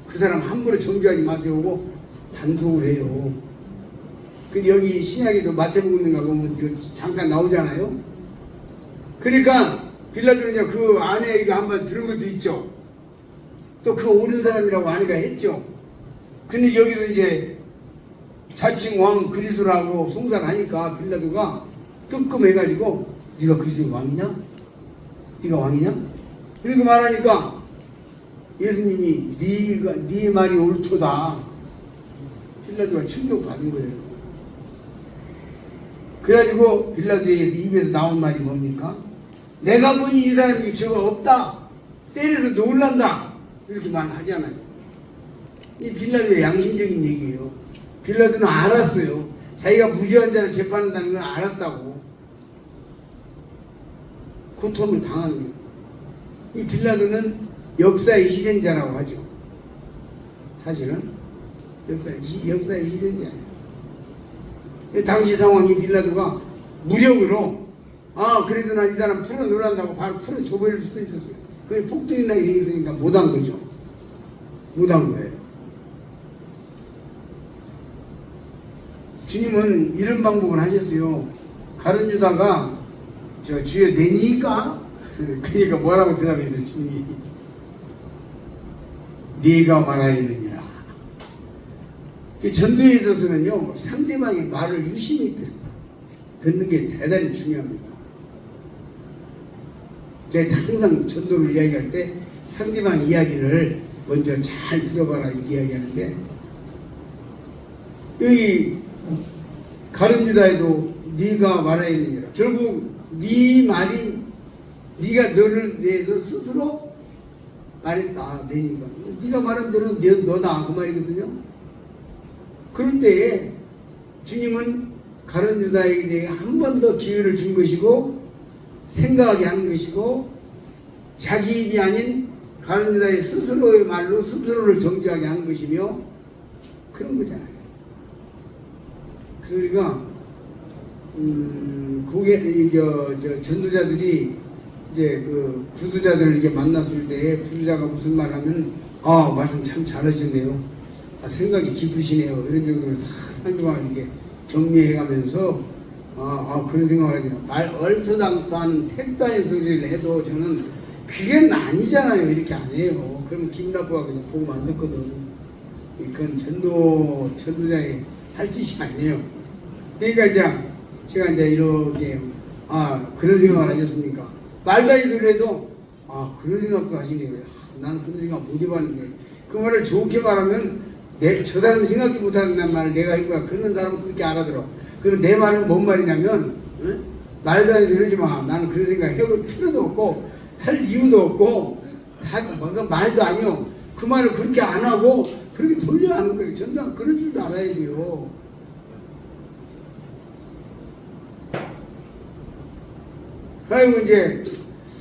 그 사람 함부로 정죄하지 마세요 하고 단속을 해요. 그 여기 신약에도 마태복음인가 보면 그 잠깐 나오잖아요. 그러니까 빌라도는요 그 아내가 한번 들은 것도 있죠. 또 그 옳은 사람이라고 아내가 했죠. 근데 여기서 이제 자칭 왕 그리스도라고 송사를 하니까 빌라도가 뜨끔해가지고 네가 그리스도의 왕이냐? 네가 왕이냐? 이렇게 말하니까 예수님이 네 말이 옳도다. 빌라도가 충격받은 거예요. 그래가지고 빌라도의 입에서 나온 말이 뭡니까? 내가 보니 이 사람이 죄가 없다. 때려서 놀란다. 이렇게 말하잖아요. 이 빌라도의 양심적인 얘기예요. 빌라도는 알았어요. 자기가 무죄한 자를 재판한다는 걸 알았다고. 고통을 당하는 거예요. 이 빌라도는 역사의 희생자라고 하죠. 사실은 역사의 희생자예요. 당시 상황이 빌라도가 무력으로 그래도 난 이 사람 풀어 놀란다고 바로 풀어 줘버릴 수도 있었어요. 그게 폭동이 나게 생겼으니까 못한 거죠. 못한 거예요. 주님은 이런 방법을 하셨어요. 가룟 유다가 저 주여 내니까? 그러니까 뭐라고 대답했어요 주님이? 네가 말하였느니라. 전도에 있어서는요 상대방의 말을 유심히 듣는 게 대단히 중요합니다. 내가 항상 전도를 이야기할 때 상대방 이야기를 먼저 잘 들어봐라 이렇게 이야기하는데 여기 가룟 유다에도 네가 말하였느니라. 결국 네 말이 네가 너를 대해서 스스로 말했다. 내니까 네가 말한 대로 너다 그 말이거든요. 그럴 때에 주님은 가룟 유다에게 대해 한 번 더 기회를 준 것이고 생각하게 한 것이고 자기 입이 아닌 가룟 유다의 스스로의 말로 스스로를 정죄하게 한 것이며 그런 거잖아요. 그러니까 전도자들이 이제 그 구두자들을 이렇게 만났을 때 구두자가 무슨 말하면 말씀 참 잘하시네요. 생각이 깊으시네요. 이런 정도로 상대방을 이렇게 정리해가면서 그런 생각을 하죠. 말 얼토당토 하는 택도의 소리를 해도 저는 그게 아니잖아요. 이렇게 안 해요. 그러면 기분 나쁘고 그냥 보고 안 듣거든. 그건 전도자의 할 짓이 아니에요. 그러니까 이제 제가 이제 이렇게 그런 생각을 하셨습니까? 말도 안 소리 해도 그런 생각도 하시네요. 나는 그런 생각 못 해봤는데 그 말을 좋게 말하면 저 사람이 생각지 못하는 말을 내가 했고야. 그런 사람은 그렇게 알아들어. 그리고 내 말은 뭔 말이냐면 말도 안 소리 하지 마. 나는 그런 생각 해볼 필요도 없고 할 이유도 없고 말도 아니요. 그 말을 그렇게 안 하고 그렇게 돌려 하는 거예요. 전도가 그럴 줄도 알아야 돼요. 그리고 이제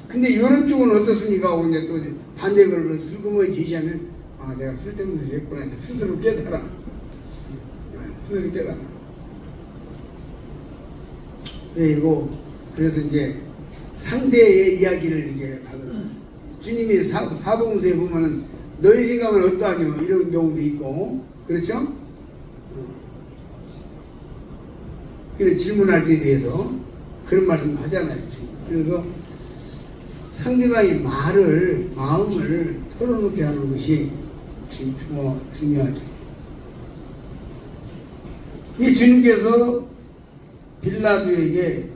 근데 이런 쪽은 어떻습니까? 하고 이제 또 반대 걸로 슬그머니 제시하면 내가 쓸데없는 소리 했구나. 스스로 깨달아. 스스로 깨달아. 그래서 이제 상대의 이야기를 이제 받은 주님이 사복음서에 보면은 너희 생각은 어떠하뇨? 이런 경우도 있고 그렇죠? 그래 질문할 때에 대해서 그런 말씀 하잖아요. 그래서 상대방의 마음을 털어놓게 하는 것이 중요하죠. 이 주님께서 빌라도에게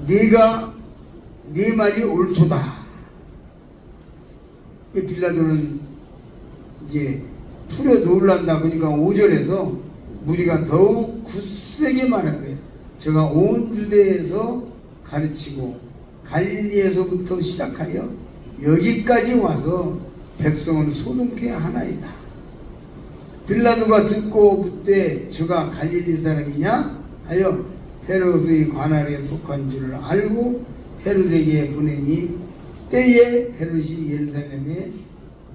네 말이 옳도다. 빌라도는 이제 풀어 놀란다. 그러니까 5절에서 우리가 더욱 굳세게 말한 거예요. 제가 온 유대에서 가르치고 갈릴리에서부터 시작하여 여기까지 와서 백성을 소동케 하나이다. 빌라도가 듣고 묻되 저가 갈릴리 사람이냐 하여 헤롯의 관할에 속한 줄을 알고 헤롯에게 보내니 때에 헤롯이 예루살렘에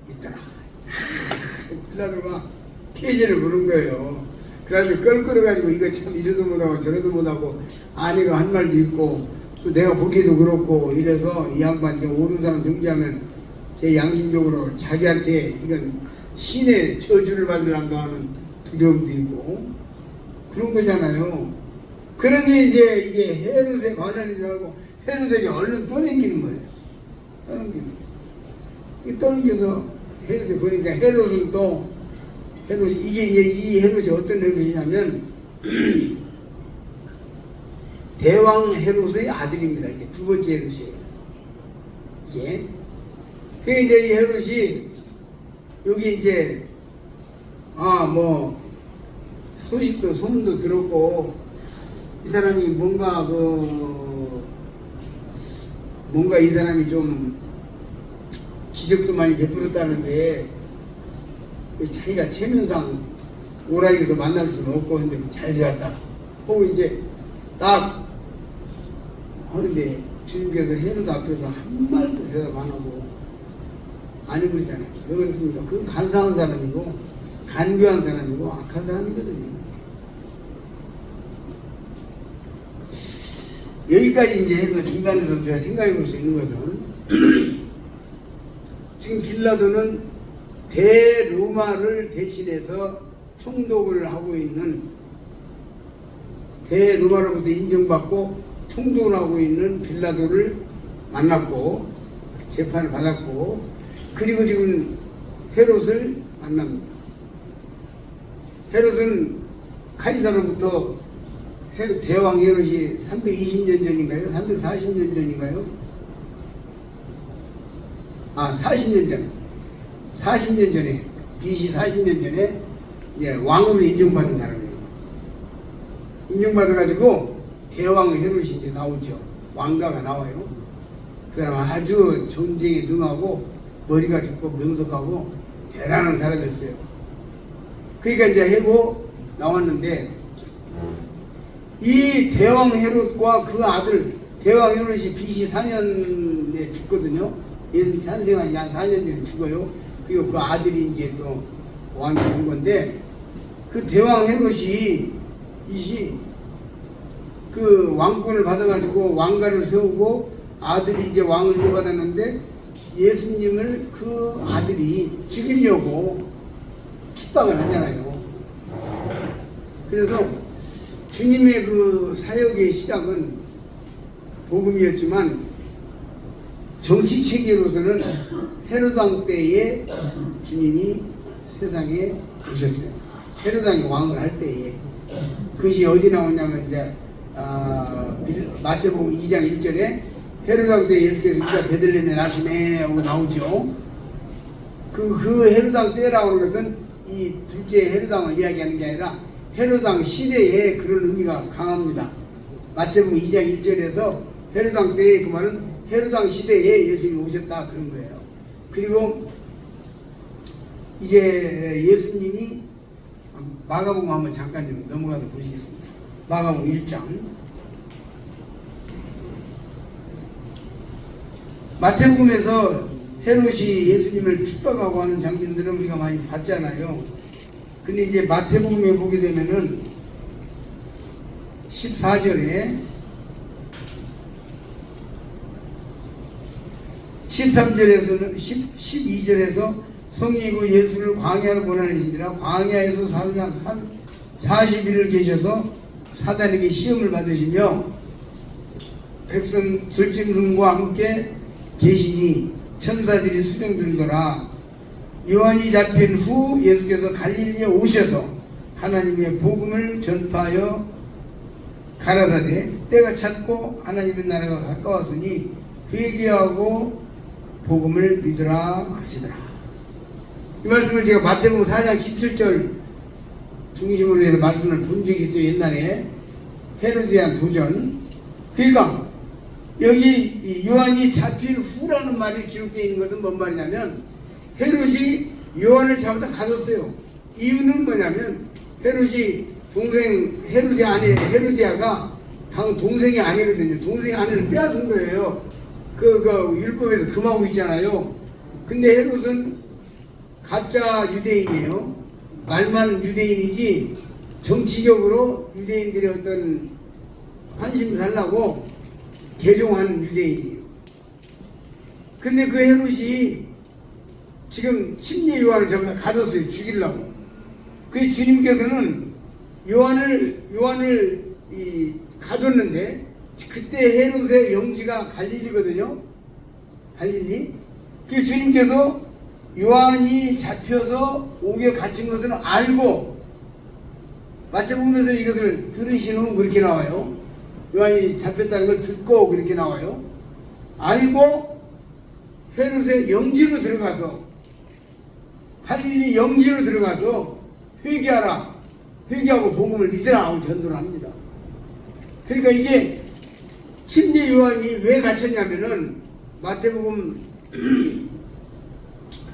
있더라. 빌라도가 피해자를 부른 거예요. 그래서 껄끄러가지고 이거 참 이러도 못하고 저러도 못하고 아내가 한 말도 있고 또 내가 보기에도 그렇고 이래서 이 양반 이제 옳은 사람 정지하면 제 양심적으로 자기한테 이건 신의 저주를 받으려고 하는 두려움도 있고 그런 거잖아요. 그러니 이제 이게 헤롯의 관할이 들어가고 헤롯에게 얼른 떠넘기는 거예요. 떠넘겨서 헤롯에 보니까 헤롯은 또 헤롯이 이게 이제 이 헤롯이 어떤 헤롯이냐면 대왕 헤롯의 아들입니다. 이게 두 번째 헤롯이에요. 이게 그 이제 이 헤롯이 여기 이제 뭐 소식도 소문도 들었고 이 사람이 뭔가 이 사람이 좀 기적도 많이 베풀었다는데 자기가 체면상 오락에서 만날 수는 없고 근데 잘 되었다. 하고 이제 딱 하는데 주님께서 헤롯 앞에서 한 말도 대답 안 하고 아니 그러잖아요. 왜 그렇습니까? 그건 간사한 사람이고 간교한 사람이고 악한 사람이거든요. 여기까지 이제 해서 중간에서 우리가 생각해 볼 수 있는 것은 지금 빌라도는 대로마를 대신해서 총독을 하고 있는 대로마로부터 인정받고 총독을 하고 있는 빌라도를 만났고 재판을 받았고 그리고 지금 헤롯을 만납니다. 헤롯은 카이사로부터 대왕 헤롯이 320년 전인가요? 340년 전인가요? 40년 전. 40년 전에, BC 40년 전에 왕으로 인정받은 사람이에요. 인정받아가지고 대왕 헤롯이 이제 나오죠. 왕가가 나와요. 그 사람은 아주 전쟁에 능하고 머리가 좁고 명석하고 대단한 사람이었어요. 그러니까 이제 해고 나왔는데 이 대왕 헤롯과 그 아들 대왕 헤롯이 BC 4년에 죽거든요. 예수님 탄생한 한 4년 전에 죽어요. 그리고 그 아들이 이제 또 왕이 된 건데 그 대왕 헤롯이 그 왕권을 받아가지고 왕가를 세우고 아들이 이제 왕을 이어받았는데 예수님을 그 아들이 죽이려고 핍박을 하잖아요. 그래서 주님의 그 사역의 시작은 복음이었지만 정치 체계로서는 헤롯 왕 때에 주님이 세상에 오셨어요. 헤롯 왕이 왕을 할 때에 그것이 어디 나오냐면 이제 마태복음 2장 1절에 헤롯 왕 때 예수께서 유다 베들레헴에 나심에 하고 나오죠. 그 헤롯 왕 때라고 하는 것은 이 둘째 헤롯 왕을 이야기하는 게 아니라 헤롯 왕 시대에 그런 의미가 강합니다. 마태복음 2장 1절에서 헤롯 왕 때에 그 말은 헤롯 왕 시대에 예수님이 오셨다 그런 거예요. 그리고 이제 예수님이 마가복음 한번 잠깐 좀 넘어가서 보시겠습니다. 마가복음 1장. 마태복음에서 헤롯이 예수님을 핍박하고 하는 장면들은 우리가 많이 봤잖아요. 근데 이제 마태복음에 보게 되면은 14절에 13절에서는 12절에서 성령이 예수를 광야로 보내시니라. 광야에서 한 40일을 계셔서 사단에게 시험을 받으시며 백성 들짐승과 함께 계시니 천사들이 수종 들더라. 요한이 잡힌 후 예수께서 갈릴리에 오셔서 하나님의 복음을 전파하여 가라사대 때가 찼고 하나님의 나라가 가까웠으니 회개하고 복음을 믿으라 하시더라. 이 말씀을 제가 마태복음 4장 17절 중심으로 해서 말씀을 본 적이 있어요. 옛날에 헤롯에 대한 도전. 그러니까 여기 요한이 잡힐 후라는 말이 기록되어 있는 것은 뭔 말이냐면 헤롯이 요한을 잡아다 가뒀어요. 이유는 뭐냐면 헤롯이 동생 헤롯의 아내 헤로디아가 동생이 아니거든요. 동생이 아내를 빼앗은 거예요. 그 율법에서 금하고 있잖아요. 근데 헤롯은 가짜 유대인이에요. 말만 유대인이지 정치적으로 유대인들의 어떤 관심을 살라고 개종한 유대인이에요. 근데 그 헤롯이 지금 침례 요한을 정말 가뒀어요. 죽이려고. 그 주님께서는 요한을 가뒀는데 그때 헤롯의 영지가 갈릴리거든요. 갈릴리. 그 주님께서 요한이 잡혀서 옥에 갇힌 것을 알고 마태복음에서 이것을 들으신 후 그렇게 나와요. 요한이 잡혔다는 걸 듣고 그렇게 나와요. 알고 헤롯의 영지로 들어가서 갈릴리 영지로 들어가서 회개하라. 회개하고 복음을 믿으라 하고 전도를 합니다. 그러니까 이게 침례 요한이 왜 갇혔냐면은 마태복음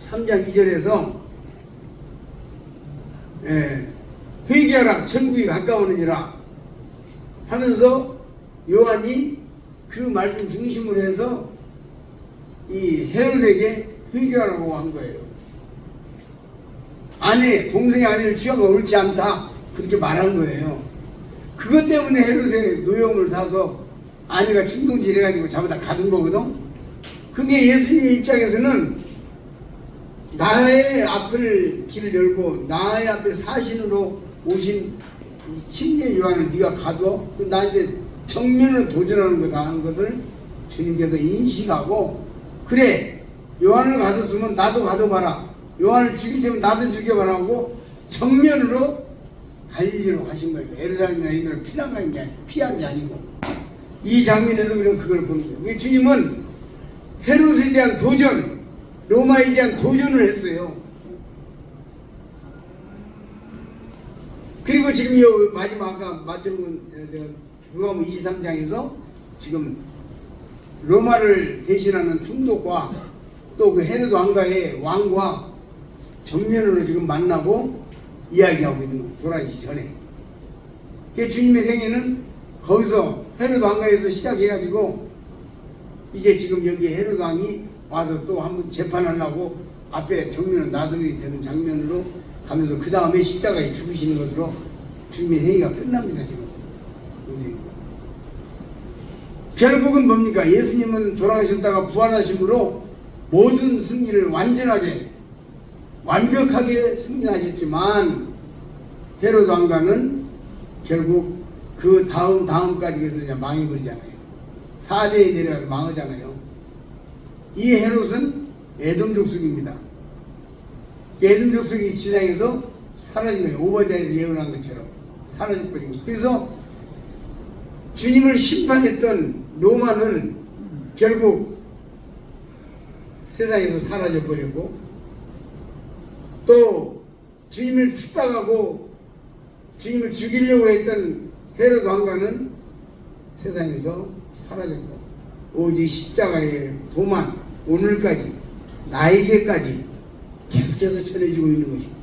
3장 2절에서 회개하라 천국이 가까우느니라 하면서 요한이 그 말씀 중심으로 해서 이 헤롯에게 회개하라고 한 거예요. 동생의 아내를 취한 거 옳지 않다 그렇게 말한 거예요. 그것 때문에 헤롯의 노여움을 사서 아내가 충동질 해가지고 잡아다 가둔 거거든. 그게 예수님의 입장에서는 나의 앞을 길을 열고 나의 앞에 사신으로 오신 이 침례 요한을 네가 가둬? 나한테 정면으로 도전하는 거다 하는 것을 주님께서 인식하고 그래 요한을 가뒀으면 나도 가둬봐라. 요한을 죽일 테면 나도 죽여봐라 하고 정면으로 갈릴리로 가신 거예요. 예루살렘이나 이들을 피한 게 아니고 이 장면에서 우리는 그걸 보는 거예요. 주님은 헤롯에 대한 도전, 로마에 대한 도전을 했어요. 그리고 지금 이 마지막 아까 마태복음 누가복음 23장에서 지금 로마를 대신하는 총독과 또 그 헤롯 왕가의 왕과 정면으로 지금 만나고 이야기하고 있는 거예요. 돌아가시기 전에. 주님의 생애는 거기서 헤롯 왕가에서 시작해가지고 이제 지금 여기 헤롯 왕이 와서 또 한번 재판하려고 앞에 정면으로 나서게 되는 장면으로 가면서 그 다음에 십자가에 죽으시는 것으로 주님의 생애가 끝납니다. 지금. 결국은 뭡니까? 예수님은 돌아가셨다가 부활하심으로 모든 승리를 완벽하게 승리하셨지만 헤롯 왕가는 결국 그 다음까지 해서 이제 망해버리잖아요. 4대에 내려가서 망하잖아요. 이 헤롯은 에돔 족속입니다. 에돔 족속이 지상에서 사라진 거예요. 오버데이에서 예언한 것처럼 사라져버린 거예요. 그래서 주님을 심판했던 로마는 결국 세상에서 사라져버렸고 또 주님을 핍박하고 주님을 죽이려고 했던 헤롯 왕가는 세상에서 사라졌고 오직 십자가의 도만 오늘까지 나에게까지 계속해서 전해지고 있는 것입니다.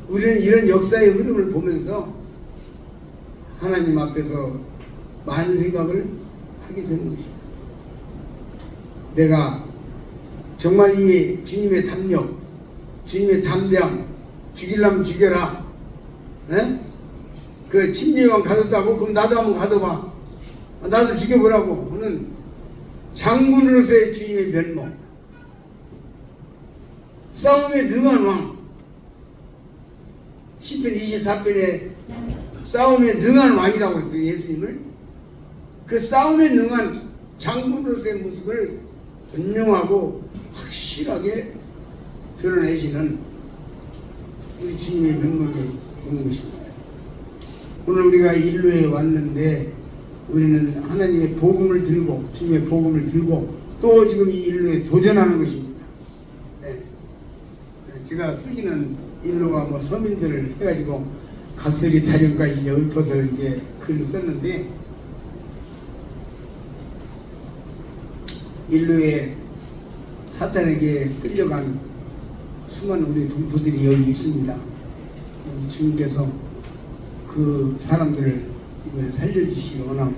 우리는 이런 역사의 흐름을 보면서 하나님 앞에서 많은 생각을 하게 되는 것입니다. 내가 정말 이 주님의 담력, 주님의 담대함, 죽이려면 죽여라. 그 침례요한 가뒀다고? 그럼 나도 한번 가둬봐. 나도 죽여보라고 하는 장군으로서의 주님의 면목, 싸움에 능한 왕, 시편 24편에 싸움에 능한 왕이라고 했어요. 예수님을. 그 싸움에 능한 장군으로서의 모습을 분명하고 확실하게 드러내시는 우리 주님의 면목을 보는 것입니다. 오늘 우리가 인류에 왔는데 우리는 하나님의 복음을 들고 주님의 복음을 들고 또 지금 이 인류에 도전하는 것입니다. 제가 쓰기는 인류가 뭐 서민들을 해가지고 각설이 타령까지 이제 읊어서 이제 글을 썼는데 인류에 사탄에게 끌려간 수많은 우리 동포들이 여기 있습니다. 주님께서 그 사람들을 이번에 살려주시기 원하고,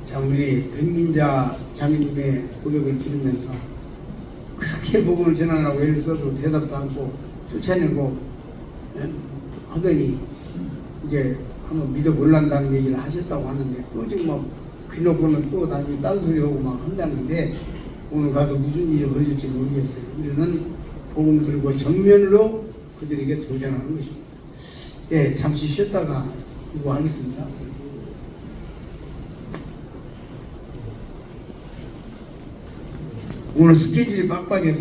자, 우리 백민자 자매님의 고백을 들으면서 그렇게 복음을 전하라고 애를 써도 대답도 않고 쫓아내고 하더니 이제 한번 믿어볼란다는 얘기를 하셨다고 하는데, 또 지금 막 귀놓고는 또 나중에 딴소리 하고 막 한다는데, 오늘 가서 무슨 일이 벌어질지 모르겠어요. 우리는 복음 들고 정면으로 그들에게 도전하는 것입니다. 예, 잠시 쉬었다가 이거 하겠습니다. 오늘 스케줄이 빡빡해서